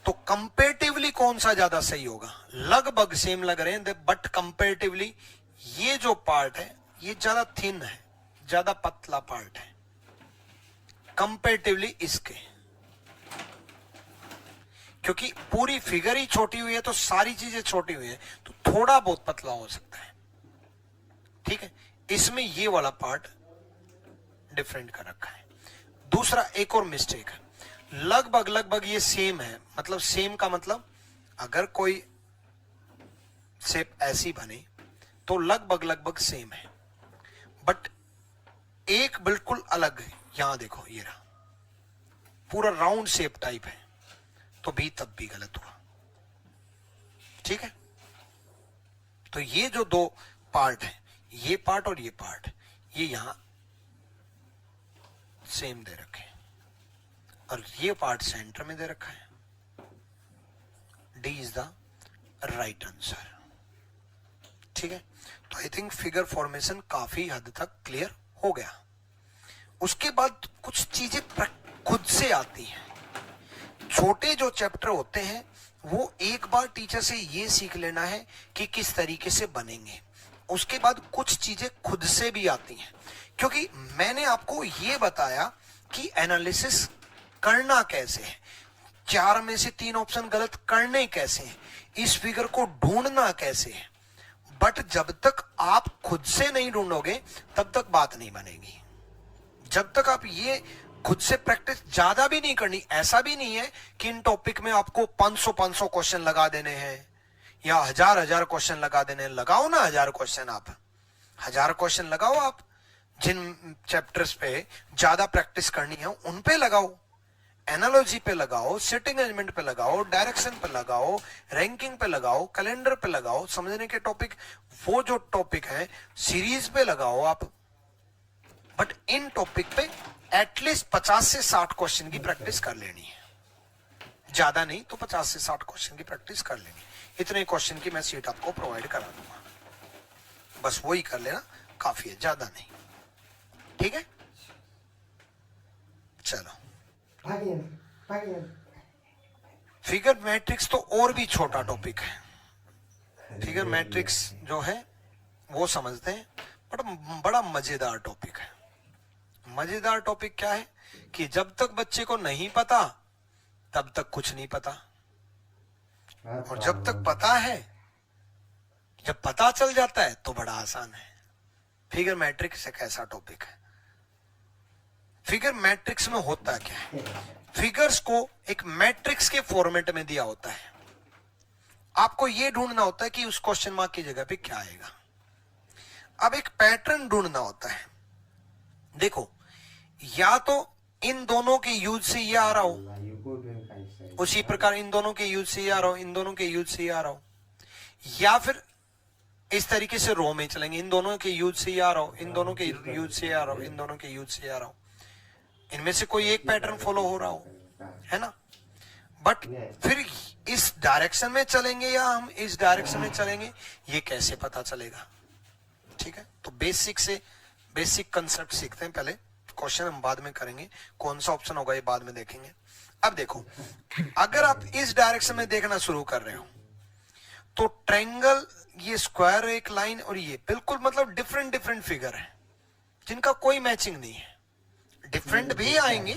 तो कंपेरेटिवली कौन सा ज्यादा सही होगा, लगभग सेम लग रहे हैं बट कंपेरेटिवली ये जो पार्ट है ये ज्यादा थिन है, ज्यादा पतला पार्ट है कंपेरेटिवली इसके, क्योंकि पूरी फिगर ही छोटी हुई है तो सारी चीजें छोटी हुई है, तो थोड़ा बहुत पतला हो सकता है, ठीक है। इसमें ये वाला पार्ट डिफरेंट कर रखा है। दूसरा एक और मिस्टेक है, लगभग ये सेम है, मतलब सेम का मतलब अगर कोई शेप ऐसी बने तो लगभग सेम है, बट एक बिल्कुल अलग है। यहां देखो ये रहा, पूरा राउंड शेप टाइप है, तो भी तब भी गलत हुआ, ठीक है। तो ये जो दो पार्ट है, ये पार्ट और ये पार्ट, ये यहां सेम दे रखे हैं और ये पार्ट सेंटर में दे रखा है। D is the right answer, ठीक है। तो आई थिंक फिगर फॉर्मेशन काफी हद तक क्लियर हो गया। उसके बाद कुछ चीजें खुद से आती हैं। छोटे जो चैप्टर होते हैं वो एक बार टीचर से ये सीख लेना है कि किस तरीके से बनेंगे, उसके बाद कुछ चीजें खुद से भी आती हैं, क्योंकि मैंने आपको ये बताया कि एनालिसिस करना कैसे है, 4 में से 3 ऑप्शन गलत करने कैसे हैं, इस फिगर को ढूंढना कैसे है, बट जब तक आप खुद से नहीं ढूंढोगे तब तक बात नहीं बनेगी। जब तक आप ये खुद से प्रैक्टिस ज्यादा भी नहीं करनी, ऐसा भी नहीं है कि इन टॉपिक में आपको 500 क्वेश्चन लगा देने हैं या 1000 क्वेश्चन लगा देने हैं। लगाओ ना 1000 क्वेश्चन, आप 1000 क्वेश्चन लगाओ, आप जिन चैप्टर्स पे ज्यादा प्रैक्टिस करनी है उन पे लगाओ, एनालॉजी पे लगाओ, सिटिंग अरेंजमेंट पे लगाओ, डायरेक्शन पे लगाओ, रैंकिंग पे लगाओ, कैलेंडर पे लगाओ, समझने के टॉपिक, वो जो टॉपिक है सीरीज पे लगाओ आप, बट इन टॉपिक पे एटलीस्ट 50 से 60 क्वेश्चन की प्रैक्टिस कर लेनी है। ज्यादा नहीं तो 50 से 60 क्वेश्चन की प्रैक्टिस कर लेनी। इतने क्वेश्चन की मैं सीट आपको प्रोवाइड करा दूंगा, बस वही कर लेना, काफी है, ज्यादा नहीं। ठीक है, चलो। फिगर मैट्रिक्स तो और भी छोटा टॉपिक है। फिगर मैट्रिक्स जो है वो समझते हैं, बट बड़ा मजेदार टॉपिक है। मजेदार टॉपिक क्या है कि जब तक बच्चे को नहीं पता तब तक कुछ नहीं पता, और जब तक पता है, जब पता चल जाता है तो बड़ा आसान है। फिगर मैट्रिक्स एक ऐसा टॉपिक है। फिगर मैट्रिक्स में होता क्या है, फिगर्स को एक मैट्रिक्स के फॉर्मेट में दिया होता है। आपको यह ढूंढना होता है कि उस क्वेश्चन मार्क की जगह पे क्या आएगा। अब एक पैटर्न ढूंढना होता है। देखो, या तो इन दोनों के यूज से ये आ रहा हो, उसी प्रकार इन दोनों के यूज से ये आ रहा हो, इन दोनों के यूज से ये आ रहा हो, या फिर इस तरीके से रो में चलेंगे, इन दोनों के यूज से ये आ रहा हो, इन दोनों के यूज से आ रहा हो, इन दोनों के यूज से आ रहा हो। इनमें से कोई एक पैटर्न फॉलो हो रहा हो, है ना। बट फिर इस डायरेक्शन में चलेंगे या हम इस डायरेक्शन में चलेंगे, ये कैसे पता चलेगा। ठीक है, तो बेसिक से बेसिक कंसेप्ट सीखते हैं पहले, क्वेश्चन हम बाद में करेंगे, कौन सा ऑप्शन होगा ये बाद में देखेंगे। अब देखो, अगर आप इस डायरेक्शन में देखना शुरू कर रहे हो तो ट्रायंगल, ये स्क्वायर, एक लाइन, और ये बिल्कुल मतलब डिफरेंट डिफरेंट फिगर है जिनका कोई मैचिंग नहीं है। डिफरेंट भी आएंगे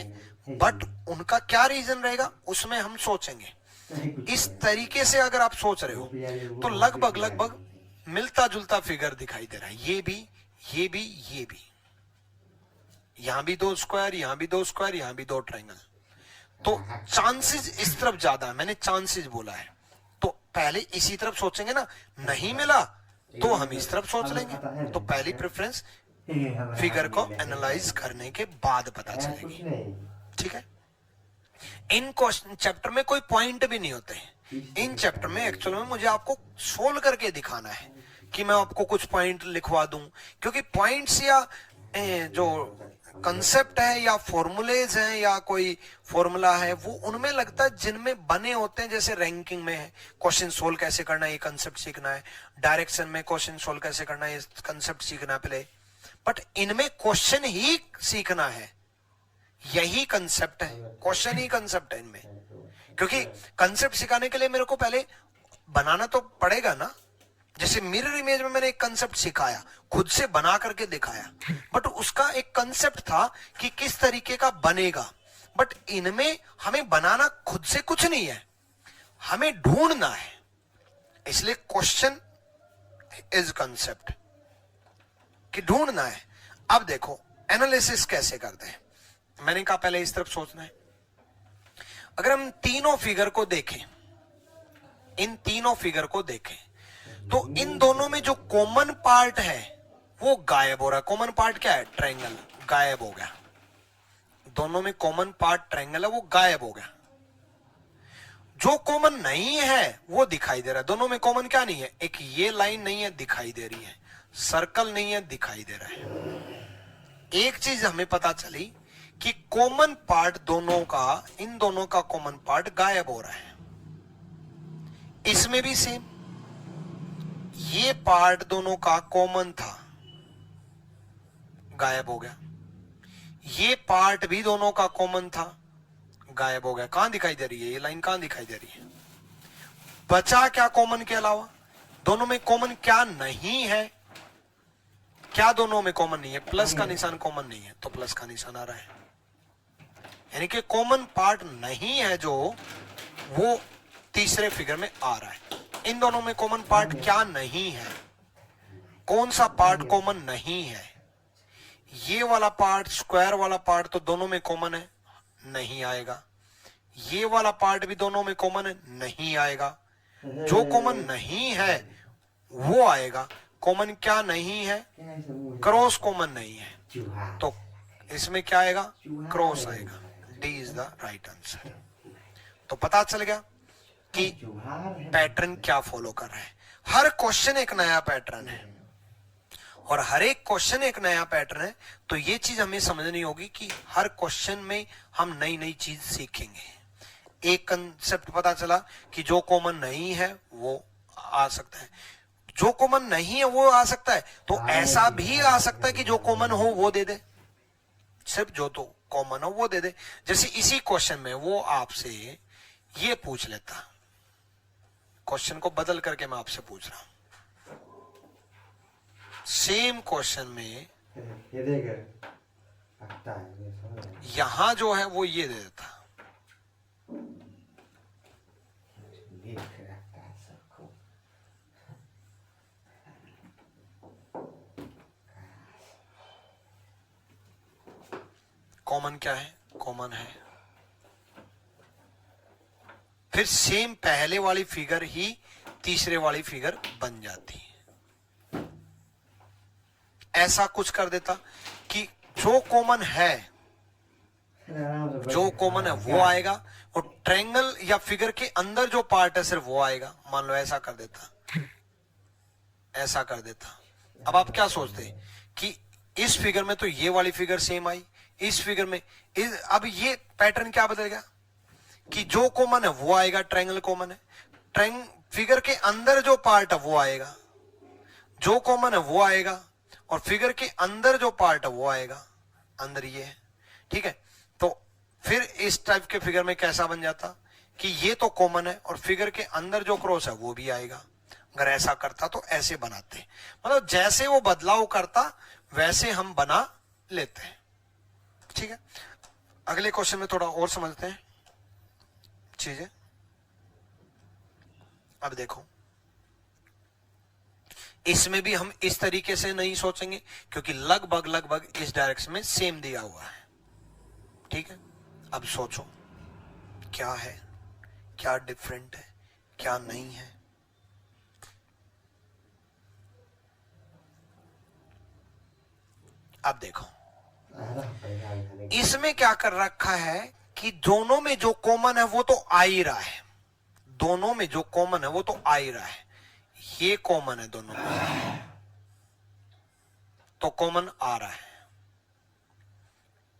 बट उनका क्या रीजन रहेगा उसमें हम सोचेंगे। इस तरीके से अगर आप सोच रहे हो तो लगभग लगभग मिलता जुलता फिगर दिखाई दे रहा है। ये भी, ये भी, ये भी, यहां भी दो स्क्वायर, यहां भी दो स्क्वायर, यहां भी दो ट्रायंगल। तो चांसेस इस तरफ ज्यादा है, मैंने चांसेस बोला है। तो पहले इसी तरफ सोचेंगे ना, नहीं मिला तो हम इस तरफ सोच लेंगे। तो पहली प्रेफरेंस फिगर को एनालाइज करने के बाद पता चलेगी। ठीक है, इन क्वेश्चन चैप्टर में कोई पॉइंट भी नहीं होते हैं। इन चैप्टर में एक्चुअल में मुझे आपको सोल्व करके दिखाना है कि मैं आपको कुछ पॉइंट लिखवा दूं, क्योंकि पॉइंट्स या जो कंसेप्ट है या फॉर्मूलेज हैं या कोई फॉर्मूला है, वो उनमें लगता है जिनमें बने होते हैं। जैसे रैंकिंग में है, क्वेश्चन सोल्व कैसे करना है ये कंसेप्ट सीखना है, डायरेक्शन में क्वेश्चन सोल्व कैसे करना है ये कंसेप्ट सीखना है पहले। बट इनमें क्वेश्चन ही सीखना है, यही कंसेप्ट है, क्वेश्चन ही कंसेप्ट है इनमें। क्योंकि कंसेप्ट सिखाने के लिए मेरे को पहले बनाना तो पड़ेगा ना। जैसे मिरर इमेज में मैंने एक कंसेप्ट सिखाया, खुद से बना करके दिखाया, बट उसका एक कंसेप्ट था कि किस तरीके का बनेगा। बट इनमें हमें बनाना खुद से कुछ नहीं है, हमें ढूंढना है। इसलिए क्वेश्चन इज कंसेप्ट कि ढूंढना है। अब देखो एनालिसिस कैसे करते हैं। मैंने कहा पहले इस तरफ सोचना है। अगर हम तीनों फिगर को देखें, इन तीनों फिगर को देखें तो इन दोनों में जो कॉमन पार्ट है वो गायब हो रहा है। कॉमन पार्ट क्या है? ट्रायंगल, गायब हो गया। दोनों में कॉमन पार्ट ट्रायंगल है, वो गायब हो गया। जो कॉमन नहीं है वो दिखाई दे रहा है। दोनों में कॉमन क्या नहीं है? एक ये लाइन नहीं है, दिखाई दे रही है। सर्कल नहीं है, दिखाई दे रहा है। एक चीज हमें पता चली कि कॉमन पार्ट दोनों का, इन दोनों का कॉमन पार्ट गायब हो रहा है। इसमें भी सेम, ये पार्ट दोनों का कॉमन था, गायब हो गया। ये पार्ट भी दोनों का कॉमन था, गायब हो गया। कहां दिखाई दे रही है ये लाइन? कहां दिखाई दे रही है? बचा क्या कॉमन के अलावा? दोनों में कॉमन क्या नहीं है? क्या दोनों में कॉमन नहीं है? प्लस का निशान कॉमन नहीं है, तो प्लस का निशान आ रहा है। यानी कि कॉमन पार्ट नहीं है जो, वो तीसरे फिगर में आ रहा है। इन दोनों में कॉमन पार्ट क्या नहीं है? कौन सा पार्ट कॉमन नहीं है? ये वाला पार्ट, स्क्वायर वाला पार्ट तो दोनों में कॉमन है, नहीं आएगा। ये वाला पार्ट भी दोनों में कॉमन है, नहीं आएगा। जो कॉमन नहीं है वो आएगा। कॉमन क्या नहीं है? क्रॉस कॉमन नहीं है, तो इसमें क्या आएगा? क्रॉस आएगा। D is the right answer. तो पता चल गया कि पैटर्न क्या फॉलो कर रहा है। हर क्वेश्चन एक नया पैटर्न है और हर एक क्वेश्चन एक नया पैटर्न है। तो ये चीज हमें समझनी होगी कि हर क्वेश्चन में हम नई नई चीज सीखेंगे। एक कंसेप्ट पता चला कि जो कॉमन नहीं है वो आ सकता है, जो कॉमन नहीं है वो आ सकता है, तो ऐसा भी आ सकता है कि जो कॉमन हो वो दे दे, सिर्फ जो तो कॉमन हो वो दे दे। जैसे इसी क्वेश्चन में वो आपसे ये पूछ लेता, क्वेश्चन को बदल करके मैं आपसे पूछ रहा हूं, सेम क्वेश्चन में ये देख आता है, ये समझ रहे हैं? यहां जो है वो ये दे देता, देख रखता है सबको। कॉमन क्या है, कॉमन है, फिर सेम पहले वाली फिगर ही तीसरे वाली फिगर बन जाती है। ऐसा कुछ कर देता कि जो कॉमन है, आराम से बैठ जो के कॉमन है खाना वो क्या? आएगा, और ट्रायंगल या फिगर के अंदर जो पार्ट है सिर्फ वो आएगा। मान लो ऐसा कर देता, ऐसा कर देता। अब आप क्या सोचते हैं कि इस फिगर में तो ये वाली फिगर सेम आई, इस फिगर में अब ये पैटर्न क्या बदलेगा कि जो कॉमन है वो आएगा, ट्रायंगल कॉमन है, ट्रायंगल फिगर के अंदर जो पार्ट है वो आएगा, जो कॉमन है वो आएगा, और फिगर के अंदर जो पार्ट है वो आएगा, अंदर ये है, ठीक है। तो फिर इस टाइप के फिगर में कैसा बन जाता कि ये तो कॉमन है और फिगर के अंदर जो क्रॉस है वो भी आएगा। अगर ऐसा करता तो ऐसे बनाते, मतलब जैसे वो बदलाव करता वैसे हम बना लेते हैं, ठीक है। अगले क्वेश्चन में थोड़ा और समझते हैं चीजें। अब देखो, इसमें भी हम इस तरीके से नहीं सोचेंगे क्योंकि लगभग लगभग इस डायरेक्शन में सेम दिया हुआ है, ठीक है। अब सोचो क्या है, क्या डिफरेंट है, क्या नहीं है। अब देखो, आराम पैसा खाने की। इसमें क्या कर रखा है कि दोनों में जो कॉमन है वो तो आ ही रहा है, दोनों में जो कॉमन है वो तो आ ही रहा है, ये कॉमन है दोनों में, तो कॉमन आ रहा है,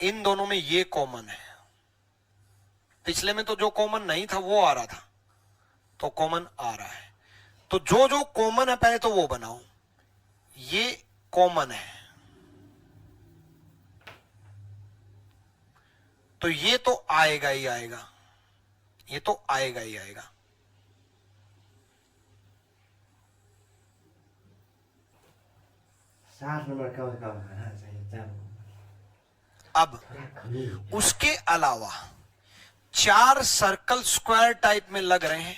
इन दोनों में ये कॉमन है, पिछले में तो जो कॉमन नहीं था वो आ रहा था, तो कॉमन आ रहा है। तो जो जो कॉमन है पहले तो वो बनाओ, ये कॉमन है, तो ये तो आएगा ही आएगा, ये तो आएगा ही आएगा। 60 नंबर कम से कम आना चाहिए तब। अब उसके अलावा 4 सर्कल स्क्वायर टाइप में लग रहे हैं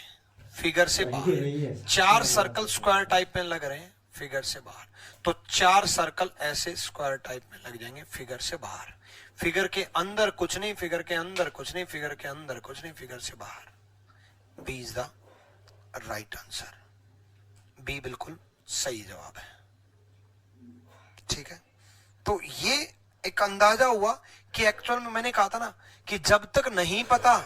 फिगर से बाहर, 4 सर्कल स्क्वायर टाइप में लग रहे हैं फिगर से बाहर, तो 4 सर्कल ऐसे स्क्वायर टाइप में लग जाएंगे फिगर से बाहर, फिगर के अंदर कुछ नहीं, फिगर के अंदर कुछ नहीं, फिगर के अंदर कुछ नहीं, फिगर से बाहर। B is the right answer, B बिल्कुल सही जवाब है, ठीक है। तो ये एक अंदाजा हुआ कि एक्चुअल में मैंने कहा था ना कि जब तक नहीं पता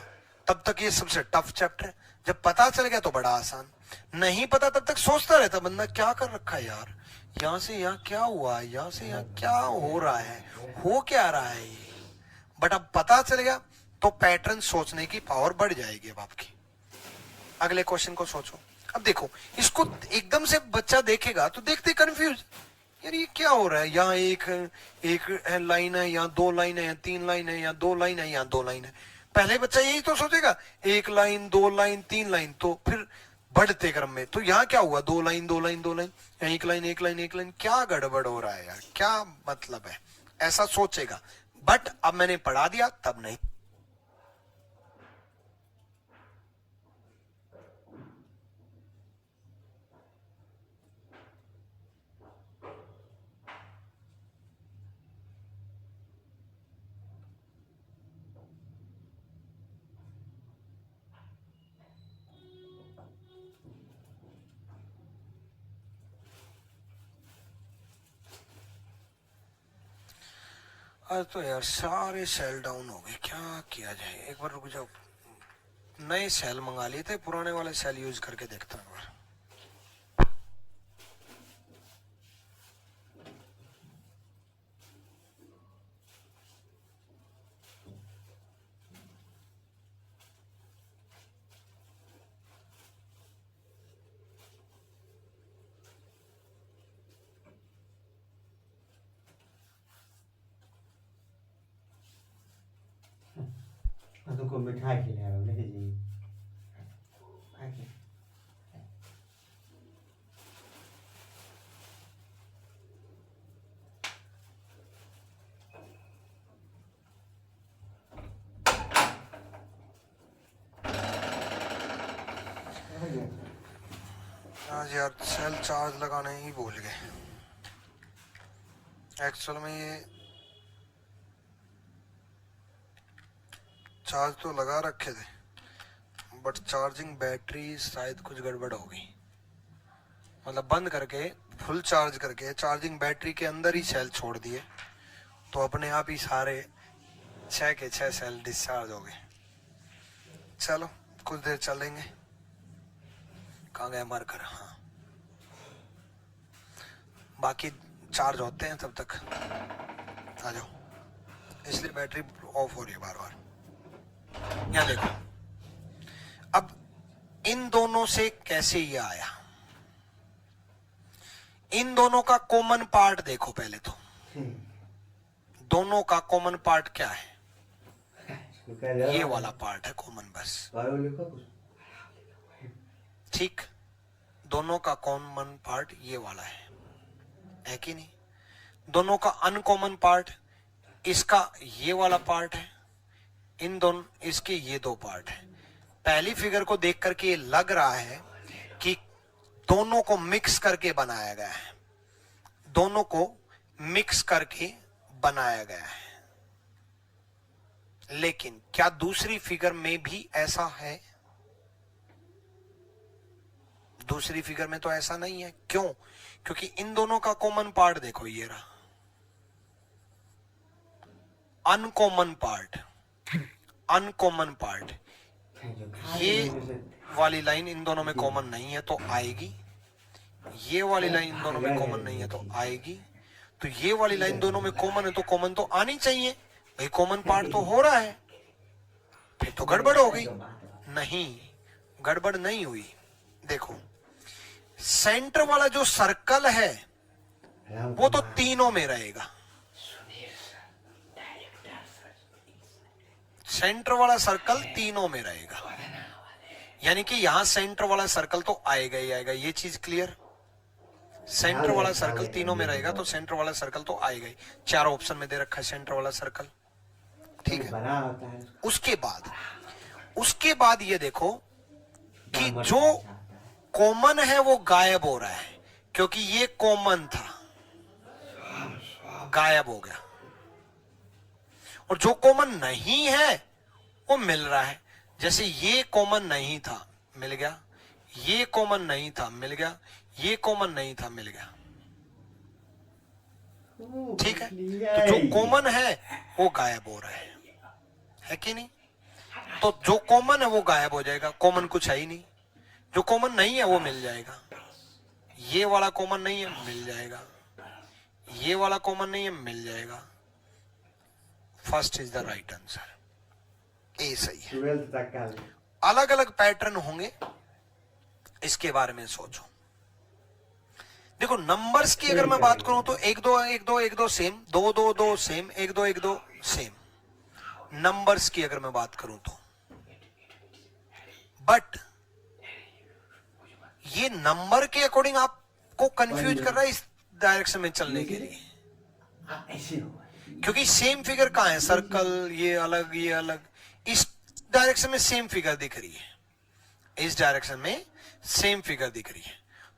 तब तक ये सबसे टफ चैप्टर है, जब पता चल गया तो बड़ा आसान। नहीं पता तब तक सोचता रहता बंदा क्या कर रखा है यार, यहां से यहां क्या हुआ, यहां से यहां क्या हो रहा है, हो क्या रहा है ये। बट अब पता चल गया तो पैटर्न सोचने की पावर बढ़ जाएगी अब आपकी। अगले क्वेश्चन को सोचो। अब देखो, इसको एकदम से बच्चा देखेगा तो देखते कंफ्यूज, यार ये क्या हो रहा है, यहाँ एक लाइन है, यहाँ 2 लाइन है, यहाँ 3 लाइन है, यहाँ 2 लाइन है, यहाँ 2 लाइन है। पहले बच्चा यही तो सोचेगा 1 लाइन 2 लाइन 3 लाइन, तो फिर बढ़ते क्रम में तो यहाँ क्या हुआ 2 लाइन 2 लाइन 2 लाइन, यहाँ 1 लाइन 1 लाइन 1 लाइन, क्या गड़बड़ हो रहा है यार, क्या मतलब है, ऐसा सोचेगा। बट अब मैंने पढ़ा दिया तब नहीं। आज तो यार सारे सेल डाउन हो गए, क्या किया जाए। एक बार रुक जाओ, नए सेल मंगा लिए थे, पुराने वाले सेल यूज करके देखता हूँ। मैं तुमको मिठाई खिला रहा हूँ, लेके जाइए। आगे। आज यार सेल चार्ज लगाने ही भूल गए। एक्चुअल में ये चार्ज तो लगा रखे थे, बट चार्जिंग बैटरी शायद कुछ गड़बड़ हो गई। मतलब बंद करके फुल चार्ज करके चार्जिंग बैटरी के अंदर ही सेल छोड़ दिए, तो अपने आप ही सारे 6 के 6 सेल डिस्चार्ज हो गए। चलो कुछ देर चलेंगे। कहाँ गए मार्कर? हाँ, बाकी चार्ज होते हैं तब तक आ जाओ, इसलिए बैटरी ऑफ हो रही है बार बार। यहां देखो, अब इन दोनों से कैसे ये आया, इन दोनों का कॉमन पार्ट देखो पहले तो। दोनों का कॉमन पार्ट क्या है? ये वाला पार्ट है कॉमन, बस। ठीक, दोनों का कॉमन पार्ट ये वाला है कि नहीं? दोनों का अनकॉमन पार्ट इसका ये वाला पार्ट है, इन दोनों इसके ये दो पार्ट है। पहली फिगर को देख करके लग रहा है कि दोनों को मिक्स करके बनाया गया है, दोनों को मिक्स करके बनाया गया है। लेकिन क्या दूसरी फिगर में भी ऐसा है? दूसरी फिगर में तो ऐसा नहीं है। क्यों? क्योंकि इन दोनों का कॉमन पार्ट देखो, ये रहा अनकॉमन पार्ट। अनकॉमन पार्ट, ये वाली लाइन इन दोनों में कॉमन नहीं है तो आएगी, ये वाली लाइन इन दोनों में कॉमन नहीं है तो आएगी, तो ये वाली लाइन दोनों में कॉमन है तो कॉमन तो आनी चाहिए भाई। कॉमन पार्ट तो हो रहा है, फिर तो गड़बड़ हो गई। नहीं, गड़बड़ नहीं हुई। देखो, सेंटर वाला जो सर्कल है वो तो तीनों में रहेगा। सेंटर वाला सर्कल तीनों में रहेगा, यानी कि यहां सेंटर वाला सर्कल तो आएगा ही आएगा। ये चीज क्लियर? सेंटर वाला सर्कल तीनों में रहेगा तो सेंटर वाला सर्कल तो आएगा ही। चारों ऑप्शन में दे रखा है सेंटर वाला सर्कल, ठीक है। उसके बाद ये देखो कि जो कॉमन है वो गायब हो रहा है, क्योंकि ये कॉमन था, गायब हो गया। और जो कॉमन नहीं है वो मिल रहा है। जैसे ये कॉमन नहीं था, मिल गया। ये कॉमन नहीं था, मिल गया। ये कॉमन नहीं था, मिल गया। ठीक है, तो जो कॉमन है वो गायब हो रहा है कि नहीं? तो जो कॉमन है वो गायब हो जाएगा, कॉमन कुछ है ही नहीं। जो कॉमन नहीं है वो मिल जाएगा। ये वाला कॉमन नहीं है, मिल जाएगा। ये वाला कॉमन नहीं है, मिल जाएगा। First is the right answer, A सही है। अलग अलग पैटर्न होंगे, इसके बारे में सोचो। देखो, नंबर्स की अगर मैं बात करूं तो 1 2 1 2 1 2 सेम, 2 2 2 सेम, 1 2 1 2 सेम। नंबर्स की अगर मैं बात करूं तो, बट ये नंबर के अकॉर्डिंग आपको कंफ्यूज कर रहा है इस डायरेक्शन में चलने के लिए, क्योंकि सेम फिगर कहां है? सर्कल, ये अलग ये अलग। इस डायरेक्शन में सेम फिगर दिख रही है, इस डायरेक्शन में सेम फिगर दिख रही है,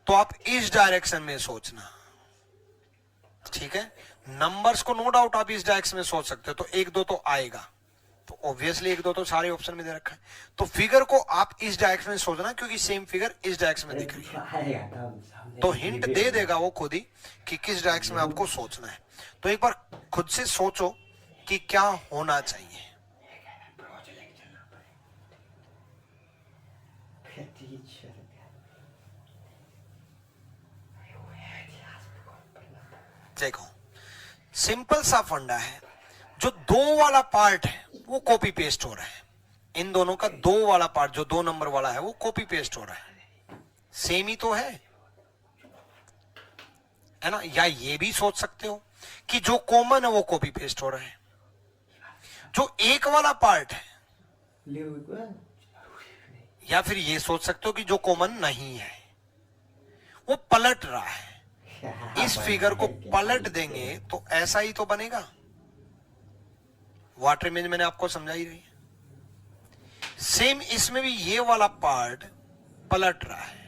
तो आप इस डायरेक्शन में सोचना, ठीक है। नंबर्स को नो डाउट आप इस डायरेक्शन में सोच सकते हो, तो 1 2 तो आएगा, तो ऑब्वियसली 1 2 तो सारे ऑप्शन में दे रखा है, तो फिगर को आप इस डायरेक्शन में सोचना, क्योंकि सेम फिगर इस डायरेक्शन में दिख रही है। तो हिंट दे देगा वो खुद ही कि किस डायरेक्शन में आपको सोचना है। तो एक बार खुद से सोचो कि क्या होना चाहिए। देखो, सिंपल सा फंडा है, जो 2 वाला पार्ट है वो कॉपी पेस्ट हो रहा है। इन दोनों का 2 वाला पार्ट, जो 2 नंबर वाला है, वो कॉपी पेस्ट हो रहा है। सेम ही तो है ना? या ये भी सोच सकते हो कि जो कॉमन है वो कॉपी पेस्ट हो रहा है। जो 1 वाला पार्ट है या फिर ये सोच सकते हो कि जो कॉमन नहीं है वो पलट रहा है। इस फिगर को पलट देंगे तो ऐसा ही तो बनेगा। वाटर इमेज मैंने आपको समझाई रही है। सेम इसमें भी ये वाला पार्ट पलट रहा है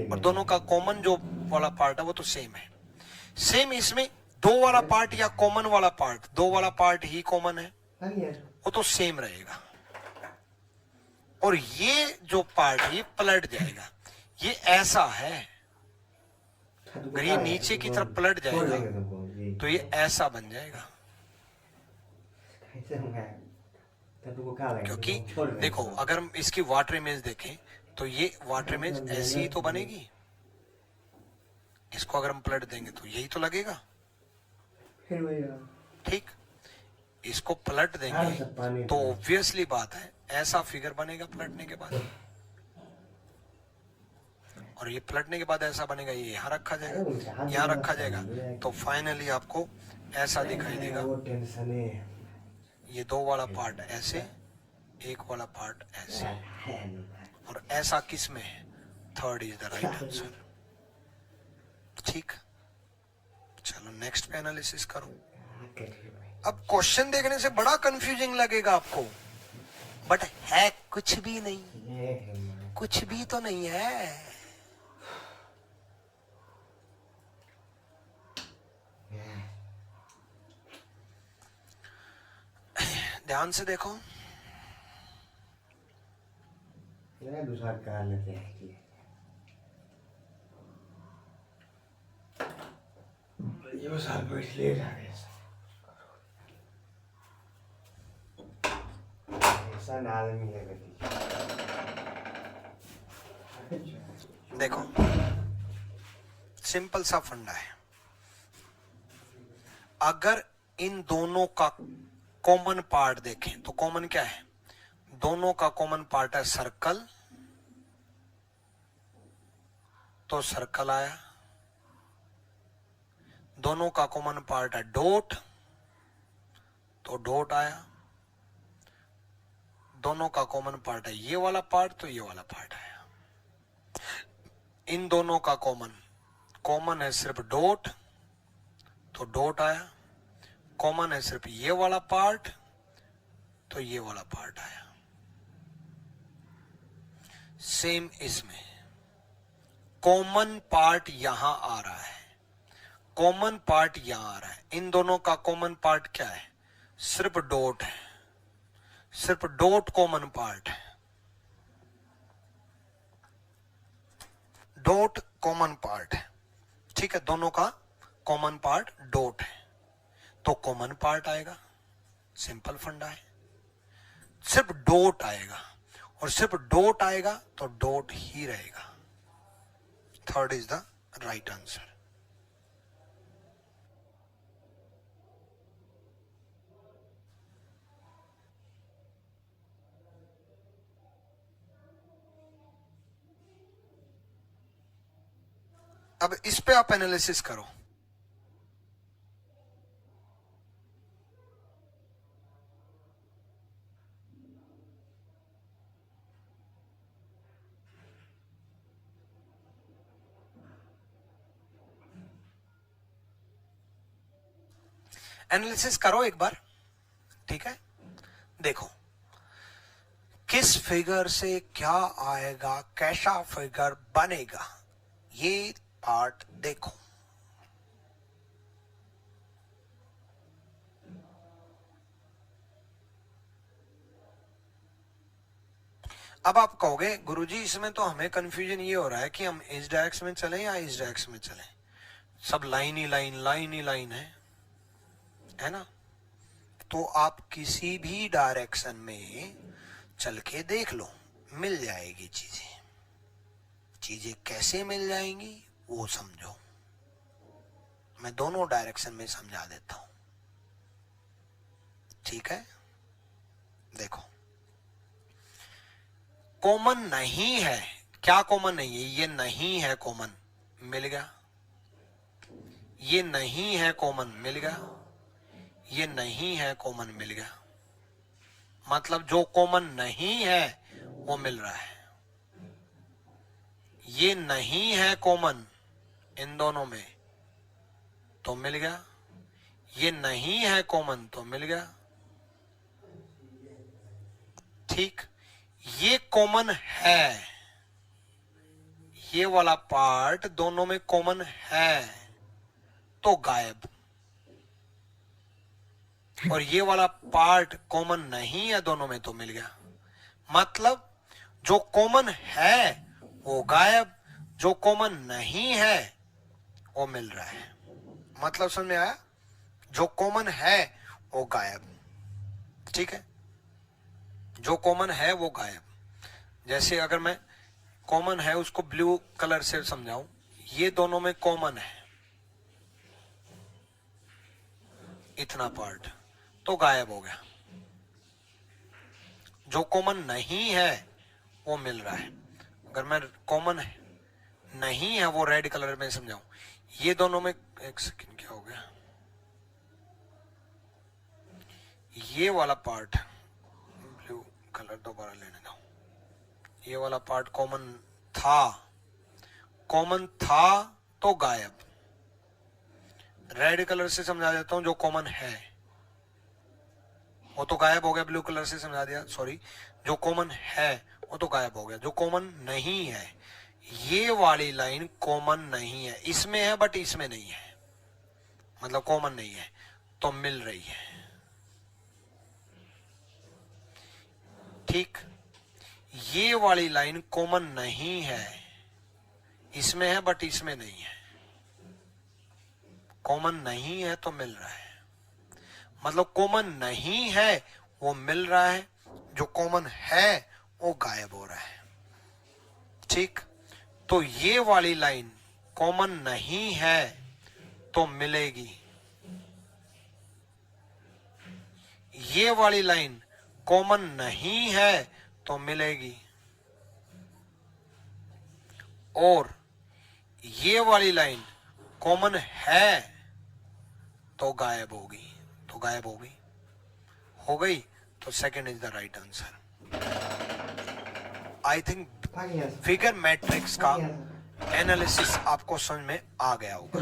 और दोनों का कॉमन जो वाला पार्ट है वो तो सेम है। सेम इसमें दो वाला पार्ट या कॉमन वाला पार्ट, दो वाला पार्ट ही कॉमन है वो तो सेम रहेगा और ये जो पार्ट ये पलट जाएगा। ये ऐसा है, अगर ये नीचे की तरफ पलट जाएगा तो ये ऐसा बन जाएगा। क्योंकि देखो अगर हम इसकी वाटर इमेज देखें तो ये वाटर इमेज ऐसी ही तो बनेगी। इसको अगर हम पलट देंगे तो यही तो लगेगा, ठीक। इसको पलट देंगे तो ऑब्वियसली बात है ऐसा फिगर बनेगा पलटने के बाद, और ये पलटने के बाद ऐसा बनेगा। ये यहाँ रखा जाएगा, यहाँ रखा जाएगा तो फाइनली आपको ऐसा दिखाई देगा। ये दो वाला पार्ट ऐसे, एक वाला पार्ट ऐसे, और ऐसा किस में है? Third is the right answer. ठीक, चलो नेक्स्ट पे एनालिसिस करो। अब क्वेश्चन देखने से बड़ा कंफ्यूजिंग लगेगा आपको, बट है कुछ भी नहीं, कुछ भी तो नहीं है। ध्यान से देखो, दूसरा कार लेते हैं ये साल बैठ ले रहा है ऐसा आदमी है। देखो सिंपल सा फंडा है, अगर इन दोनों का कॉमन पार्ट देखें तो कॉमन क्या है? दोनों का कॉमन पार्ट है सर्कल, तो सर्कल आया। दोनों का कॉमन पार्ट है डॉट, तो डॉट आया। दोनों का कॉमन पार्ट है ये वाला पार्ट, तो ये वाला पार्ट आया। इन दोनों का कॉमन है सिर्फ डॉट, तो डॉट आया। कॉमन है सिर्फ ये वाला पार्ट, तो ये वाला पार्ट आया। सेम इसमें कॉमन पार्ट यहां आ रहा है, कॉमन पार्ट यहां आ रहा है। इन दोनों का कॉमन पार्ट क्या है? सिर्फ डॉट है, सिर्फ डॉट कॉमन पार्ट है। डॉट कॉमन पार्ट है, ठीक है। दोनों का कॉमन पार्ट डॉट है तो कॉमन पार्ट आएगा। सिंपल फंडा है, सिर्फ डॉट आएगा, और सिर्फ डॉट आएगा तो डॉट ही रहेगा। Third is the right answer. अब इस पे आप एनालिसिस करो। एनालिसिस करो एक बार, ठीक है। देखो किस फिगर से क्या आएगा, कैसा फिगर बनेगा, ये पार्ट देखो। अब आप कहोगे गुरुजी इसमें तो हमें कंफ्यूजन ये हो रहा है कि हम इस डायरेक्शन में चलें या इस डायरेक्शन में चलें, सब लाइन ही लाइन है ना। तो आप किसी भी डायरेक्शन में चल के देख लो, मिल जाएगी चीजें। चीजें कैसे मिल जाएंगी वो समझो, मैं दोनों डायरेक्शन में समझा देता हूं, ठीक है। देखो कॉमन नहीं है, क्या कॉमन नहीं है? ये नहीं है कॉमन, मिल गया। ये नहीं है कॉमन, मिल गया। ये नहीं है कॉमन, मिल गया। मतलब जो कॉमन नहीं है वो मिल रहा है। ये नहीं है कॉमन इन दोनों में, तो मिल गया। ये नहीं है कॉमन, तो मिल गया। ठीक, ये कॉमन है, ये वाला पार्ट दोनों में कॉमन है तो गायब, और ये वाला पार्ट कॉमन नहीं है दोनों में तो मिल गया। मतलब जो कॉमन है वो गायब, जो कॉमन नहीं है वो मिल रहा है। मतलब समझ में आया? जो कॉमन है वो गायब। ठीक है, जो कॉमन है वो गायब। जैसे अगर मैं कॉमन है उसको ब्लू कलर से समझाऊं, ये दोनों में कॉमन है इतना पार्ट, तो गायब हो गया। जो कॉमन नहीं है वो मिल रहा है। अगर मैं कॉमन नहीं है वो रेड कलर में समझाऊं, ये दोनों में, एक सेकंड क्या हो गया, ये वाला पार्ट ब्लू कलर दोबारा लेने दो, ये वाला पार्ट कॉमन था तो गायब। रेड कलर से समझा देता हूं, जो कॉमन है वो तो गायब हो गया, ब्लू कलर से समझा दिया, सॉरी। जो कॉमन है वो तो गायब हो गया। जो कॉमन नहीं है, ये वाली लाइन कॉमन नहीं है, इसमें है बट इसमें नहीं है, मतलब कॉमन नहीं है तो मिल रही है। ठीक, ये वाली लाइन कॉमन नहीं है, इसमें है बट इसमें नहीं है, कॉमन नहीं है तो मिल रहा है। मतलब कॉमन नहीं है वो मिल रहा है, जो कॉमन है वो गायब हो रहा है। ठीक, तो ये वाली लाइन कॉमन नहीं है तो मिलेगी, ये वाली लाइन कॉमन नहीं है तो मिलेगी, और ये वाली लाइन कॉमन है तो गायब होगी, तो गायब होगी, हो गई, तो second is the right answer. I think figure matrix का एनालिसिस आपको समझ में आ गया होगा।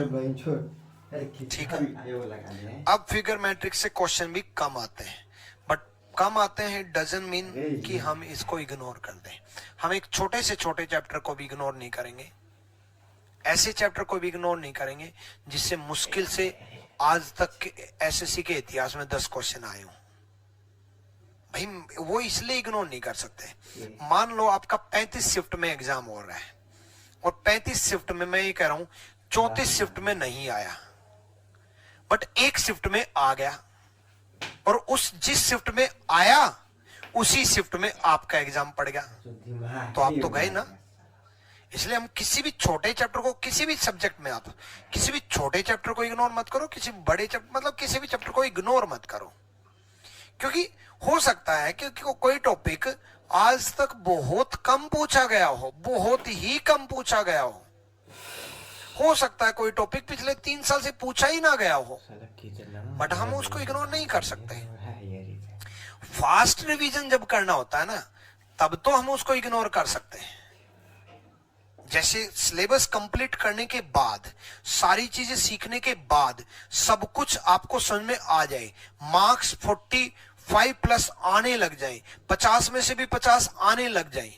ठीक है, अब फिगर मैट्रिक्स से क्वेश्चन भी कम आते हैं, बट कम आते हैं डजंट मीन कि हम इसको इग्नोर कर दें। हम एक छोटे से छोटे चैप्टर को भी इग्नोर नहीं करेंगे, ऐसे चैप्टर को भी इग्नोर नहीं करेंगे जिससे मुश्किल से आज तक के एसएससी के इतिहास में 10 क्वेश्चन आए हों। भाई वो इसलिए इग्नोर नहीं कर सकते। मान लो आपका 35 शिफ्ट में एग्जाम हो रहा है, और 35 शिफ्ट में मैं ये कह रहा हूं 34 शिफ्ट में नहीं आया, बट एक शिफ्ट में आ गया, और उस जिस शिफ्ट में आया उसी शिफ्ट में आपका एग्जाम पड़ गया, तो आप तो गए ना। इसलिए हम किसी भी छोटे चैप्टर को, किसी भी सब्जेक्ट में आप किसी भी छोटे चैप्टर को इग्नोर मत करो, किसी बड़े चैप्टर, मतलब किसी भी चैप्टर को इग्नोर मत करो, क्योंकि हो सकता है कि कोई टॉपिक आज तक बहुत कम पूछा गया हो, बहुत ही कम पूछा गया हो सकता है कोई टॉपिक पिछले 3 साल से पूछा ही ना गया हो, बट हम उसको इग्नोर नहीं कर सकते। फास्ट रिवीजन जब करना होता है ना, तब तो हम उसको इग्नोर कर सकते हैं। जैसे सिलेबस कंप्लीट करने के बाद, सारी चीजें सीखने के बाद, सब कुछ आपको समझ में आ जाए, मार्क्स 45 प्लस आने लग जाए, 50 में से भी 50 आने लग जाए,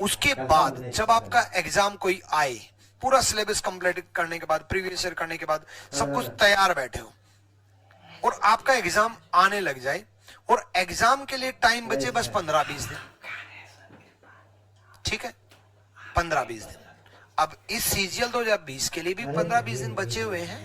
उसके बाद जब आपका एग्जाम कोई आए, पूरा सिलेबस कंप्लीट करने के बाद, प्रीवियस ईयर करने के बाद, सब कुछ तैयार बैठे हो, और आपका एग्जाम आने लग जाए, और एग्जाम के लिए टाइम बचे बस 15-20 दिन। ठीक है, 15-20 दिन। अब इस सीजीएल 2020 के लिए भी 15-20 दिन बचे हुए हैं,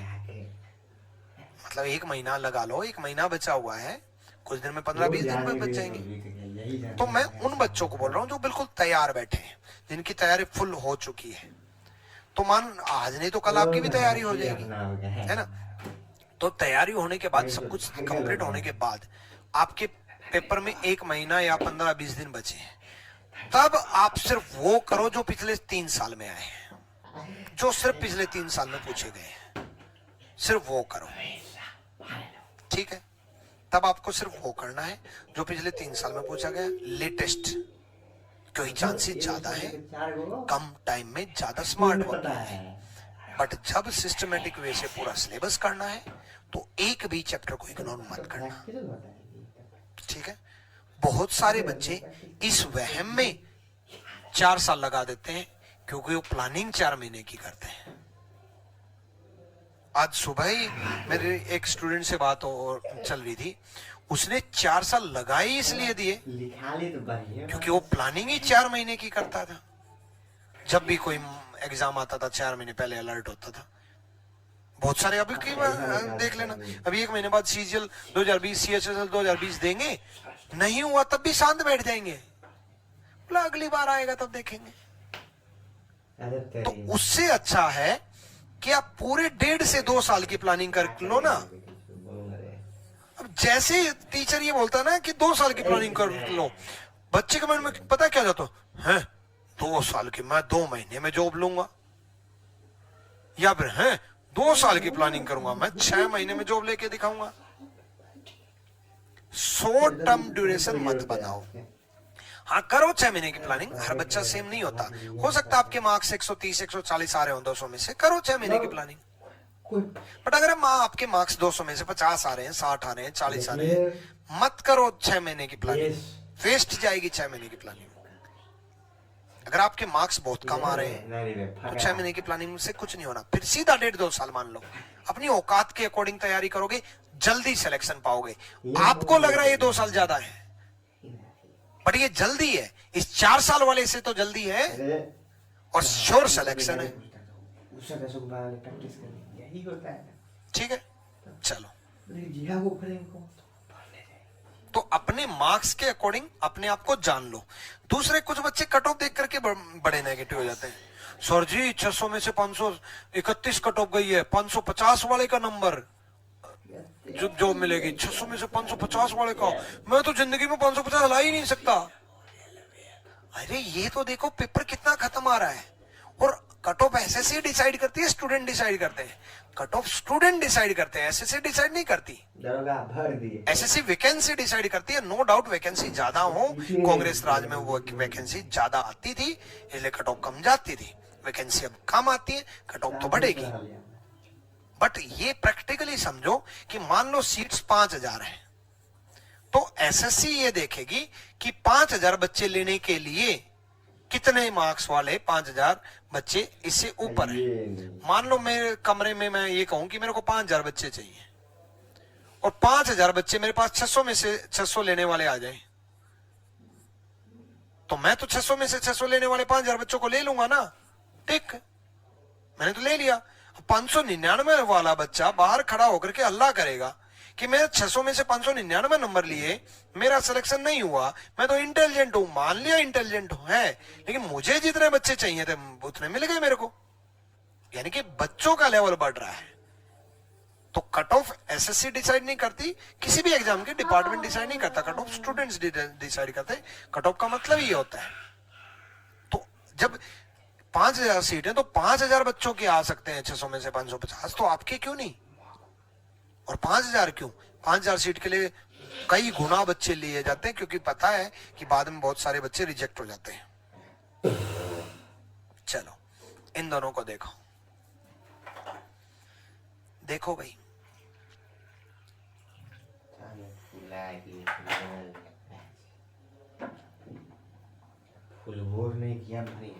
मतलब 1 महीना लगा लो, 1 महीना बचा हुआ है, कुछ दिन में 15-20 दिन में बच जाएंगे। तो मैं उन बच्चों को बोल रहा हूं जो बिल्कुल तैयार बैठे हैं, जिनकी तैयारी फुल हो चुकी है। तो मान आज नहीं तो कल आपकी भी तैयारी हो जाएगी, है ना। तो तैयारी होने के बाद, सब कुछ कंप्लीट होने के बाद, आपके पेपर में 1 महीना या 15-20 दिन बचे हैं, तब आप सिर्फ वो करो जो पिछले 3 साल में आए हैं, जो सिर्फ पिछले 3 साल में पूछे गए हैं, सिर्फ वो करो। ठीक है, तब आपको सिर्फ वो करना है जो पिछले 3 साल में पूछा गया, लेटेस्ट, क्योंकि चांसेस ज्यादा है कम टाइम में ज्यादा स्मार्ट पता होता है। है बट जब सिस्टमेटिक वे से पूरा सिलेबस करना है तो एक भी चैप्टर को इग्नोर मत करना, प्रैक्टिकल होता है। ठीक है। बहुत सारे बच्चे इस वहम में 4 साल लगा देते हैं क्योंकि वो प्लानिंग 4 महीने की करते हैं। आज सुबह ही मेरे एक स्टूडेंट से बात चल रही थी, उसने 4 साल लगाए इसलिए दिए लिखा ले तो बढ़िया क्योंकि वो प्लानिंग ही 4 महीने की करता था। जब भी कोई एग्जाम आता था 4 महीने पहले अलर्ट होता था। बहुत सारे अभी की देख लेना, अभी 1 महीने बाद सीजीएल 2020 सीएचएसएल 2020 देंगे, नहीं हुआ तब भी शांत बैठ जाएंगे, बोला अगली बार आएगा तब देखेंगे। तो उससे अच्छा है कि आप पूरे 1.5 से 2 साल की प्लानिंग कर लो ना। अब जैसे टीचर ये बोलता है ना कि 2 साल की प्लानिंग कर लो, बच्चे के मन में पता क्या जाता है, 2 साल की मैं 2 महीने में जॉब लूंगा, या फिर है 2 साल की प्लानिंग करूंगा मैं 6 महीने में जॉब लेके दिखाऊंगा। शॉर्ट टर्म ड्यूरेशन मत बनाओ। हाँ करो 6 महीने की प्लानिंग, हर बच्चा सेम नहीं होता, हो सकता है आपके मार्क्स 130 140 आ रहे हो 200 में से, करो 6 महीने की प्लानिंग। बट अगर आपके मार्क्स 200 में से 50 आ रहे हैं, 60 आ रहे हैं, 40 आ रहे हैं, मत करो 6 महीने की प्लानिंग, वेस्ट जाएगी 6 महीने की प्लानिंग। अगर आपके मार्क्स बहुत कम आ रहे हैं तो 6 महीने की प्लानिंग से कुछ नहीं होना, फिर सीधा 1.5-2 साल मान लो। अपनी औकात के अकॉर्डिंग तैयारी करोगे, जल्दी सिलेक्शन पाओगे। आपको लग रहा है ये 2 साल ज्यादा है, बट ये जल्दी है, इस 4 साल वाले से तो जल्दी है और श्योर सिलेक्शन है। यही होता है। ठीक है, चलो। जिया को करेंगे तो अपने मार्क्स के अकॉर्डिंग अपने आप को जान लो। दूसरे कुछ बच्चे कट ऑफ देख करके बड़े नेगेटिव हो जाते हैं, सर जी 600 में से 531 कट ऑफ गई है, 550 वाले का नंबर जो जॉब मिलेगी, 600 में से 550 वाले का, मैं तो जिंदगी में 550 ला ही नहीं सकता। अरे ये तो देखो पेपर कितना खत्म आ रहा है, और कट ऑफ एसएससी डिसाइड करती है, स्टूडेंट डिसाइड करते हैं। कट ऑफ स्टूडेंट डिसाइड करते हैं, एसएससी डिसाइड नहीं करती। दरोगा भर दिए, एसएससी वैकेंसी डिसाइड करती है। नो डाउट वैकेंसी ज्यादा हो, कांग्रेस राज में वो वैकेंसी ज्यादा आती थी इसलिए कट ऑफ कम जाती थी, वैकेंसी अब कम आती है, कट ऑफ तो बढ़ेगी। बट ये प्रैक्टिकली समझो कि मान लो सीट्स 5000 है, तो एसएससी ये देखेगी कि 5000 बच्चे लेने के लिए कितने मार्क्स वाले 5000 बच्चे इससे ऊपर है। मान लो मेरे कमरे में मैं ये कहूं कि मेरे को 5000 बच्चे चाहिए, और 5000 बच्चे मेरे पास 600 में से 600 लेने वाले आ जाए, तो मैं तो 600 में से 600 लेने वाले 5000 बच्चों को ले लूंगा ना। ठीक, मैंने तो ले लिया। 599 वाला बच्चा बाहर खड़ा होकर के हल्ला करेगा कि मैं 600 में से 599 नंबर लिए, मेरा सिलेक्शन नहीं हुआ, मैं तो इंटेलिजेंट हूं। मान लिया इंटेलिजेंट है, लेकिन मुझे जितने बच्चे चाहिए थे उतने मिल गए मेरे को, यानी कि बच्चों का लेवल बढ़ रहा है। तो कट ऑफ एसएससी डिसाइड नहीं करती, किसी भी एग्जाम के डिपार्टमेंट डिसाइड नहीं करता, कट ऑफ स्टूडेंट्स डिसाइड करते। कट ऑफ का मतलब ये होता है, तो जब 5000 सीट है तो 5000 बच्चों के आ सकते हैं 600 में से 550, तो आपके क्यों नहीं? और 5000 क्यों? 5000 सीट के लिए कई गुना बच्चे लिए जाते हैं, क्योंकि पता है कि बाद में बहुत सारे बच्चे रिजेक्ट हो जाते हैं। चलो इन दोनों को देखो, देखो भाई, फुलबोर नहीं किया नहीं,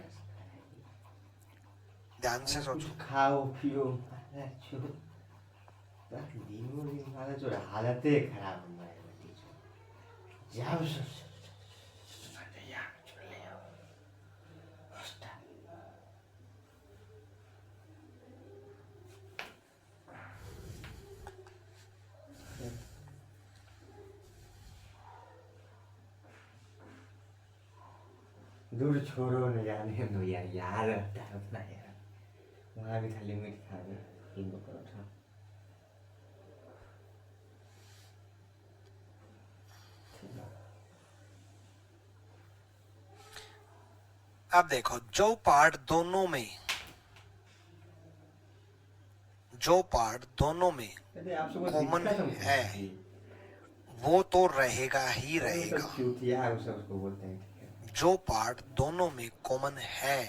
ध्यान से सोचो। खाओ पियो, हमारा जो हालतें खराब हो दूर छोड़ो न जाने दो यार, यार रहता है उतना यार, वहाँ भी था लिमिट था, तीन परोठा। अब देखो, जो पार्ट दोनों में कॉमन है वो तो रहेगा ही तो रहेगा। चूतिया है, उसको बोलते हैं। जो पार्ट दोनों में कॉमन है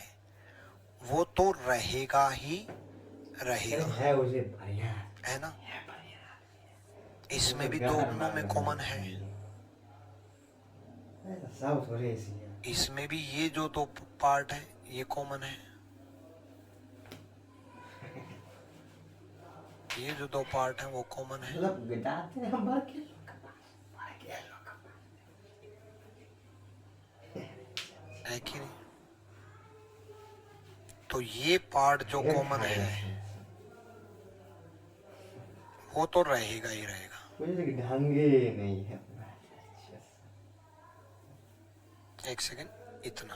वो तो रहेगा ही अरे रहेगा, है उसे बढ़िया, है ना। है बढ़िया। इसमें भी गाना दोनों मार में रहा कॉमन है, सब थोड़े ऐसी है। इसमें भी ये जो दो पार्ट है ये कॉमन है, ये जो दो पार्ट है वो कॉमन है। मतलब गिटाते हैं हम, मर के है कि नहीं। तो ये पार्ट जो कॉमन है वो तो रहेगा ही रहेगा। मुझे ढंगे नहीं है। एक सेकेंड, इतना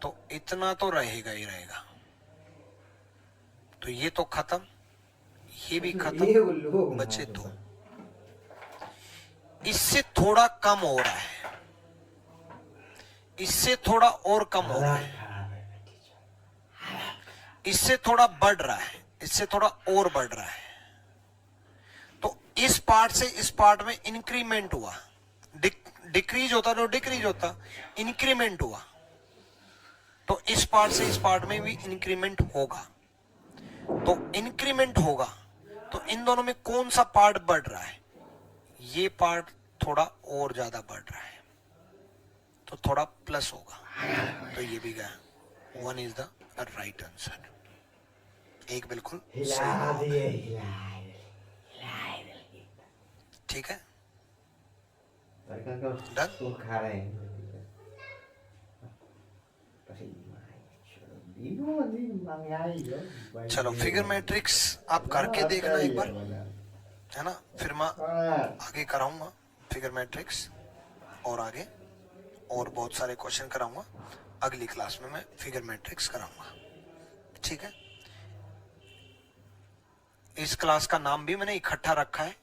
तो इतना तो रहेगा ही रहेगा। तो ये तो खत्म, ये भी खत्म, बचे दो। इससे थोड़ा कम हो रहा है, इससे थोड़ा और कम हो रहा है, इससे थोड़ा बढ़ रहा है, इससे थोड़ा और बढ़ रहा है। तो इस पार्ट से इस पार्ट में इंक्रीमेंट हुआ, डिक्रीज होता तो डिक्रीज होता, इंक्रीमेंट हुआ। तो इस पार्ट से इस पार्ट में भी इंक्रीमेंट होगा। तो इंक्रीमेंट होगा तो इन दोनों में कौन सा पार्ट बढ़ रहा है? ये पार्ट थोड़ा और ज्यादा बढ़ रहा है, तो थोड़ा प्लस होगा। तो ये भी गया, 1 इज द राइट आंसर। एक बिल्कुल सही, ठीक है, डन। खा रहे हैं। चलो फिगर मैट्रिक्स आप करके देखना एक बार, है ना। फिर मैं आगे कराऊंगा फिगर मैट्रिक्स, और आगे और बहुत सारे क्वेश्चन कराऊंगा। अगली क्लास में मैं फिगर मैट्रिक्स कराऊंगा, ठीक है। इस क्लास का नाम भी मैंने इकट्ठा रखा है,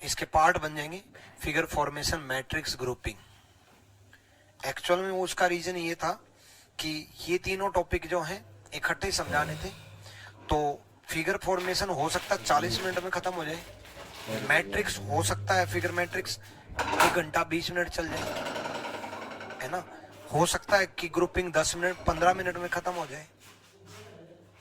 इसके पार्ट बन जाएंगे figure formation, matrix, grouping. Actual में उसका रीजन ये था कि ये तीनों टॉपिक जो हैं इकट्ठे समझाने थे। तो फिगर फॉर्मेशन हो सकता है 40 मिनट में खत्म हो जाए, मैट्रिक्स हो सकता है फिगर मैट्रिक्स 1 घंटा 20 मिनट चल जाए, है ना। हो सकता है कि ग्रुपिंग 10 मिनट 15 मिनट में खत्म हो जाए,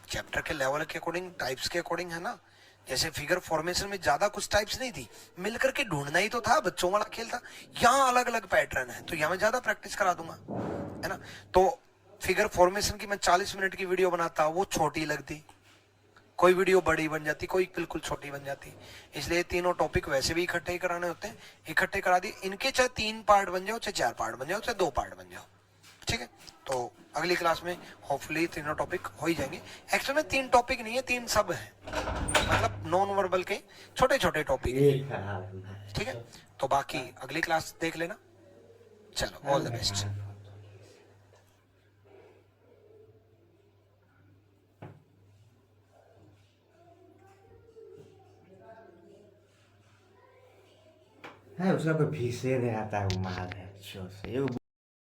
चैप्टर के लेवल के अकॉर्डिंग, टाइप्स के अकॉर्डिंग, है ना। जैसे फिगर फॉर्मेशन में ज्यादा कुछ टाइप्स नहीं थी, मिलकर के ढूंढना ही तो था, बच्चों वाला खेल था। यहाँ अलग अलग पैटर्न है, तो यहाँ मैं ज्यादा प्रैक्टिस करा दूंगा, है ना। तो फिगर फॉर्मेशन की मैं 40 मिनट की वीडियो बनाता, वो छोटी लगती, कोई वीडियो बड़ी बन जाती, कोई बिल्कुल छोटी बन जाती। इसलिए तीनों टॉपिक वैसे भी इकट्ठे ही कराने होते हैं, इकट्ठे करा दिए। इनके चाहे 3 पार्ट बन जाओ, चाहे 4 पार्ट बन जाओ, चाहे 2 पार्ट बन जाओ, ठीक है। तो अगली क्लास में होपफुली तीनों टॉपिक हो ही जाएंगे। एक्चुअली में 3 टॉपिक नहीं है, 3 सब है, मतलब नॉन वर्बल के छोटे छोटे टॉपिक है, ठीक है। तो बाकी अगली क्लास देख लेना। चलो, ऑल द बेस्ट। है उसका कोई फीसे नहीं आता है, वो माल है।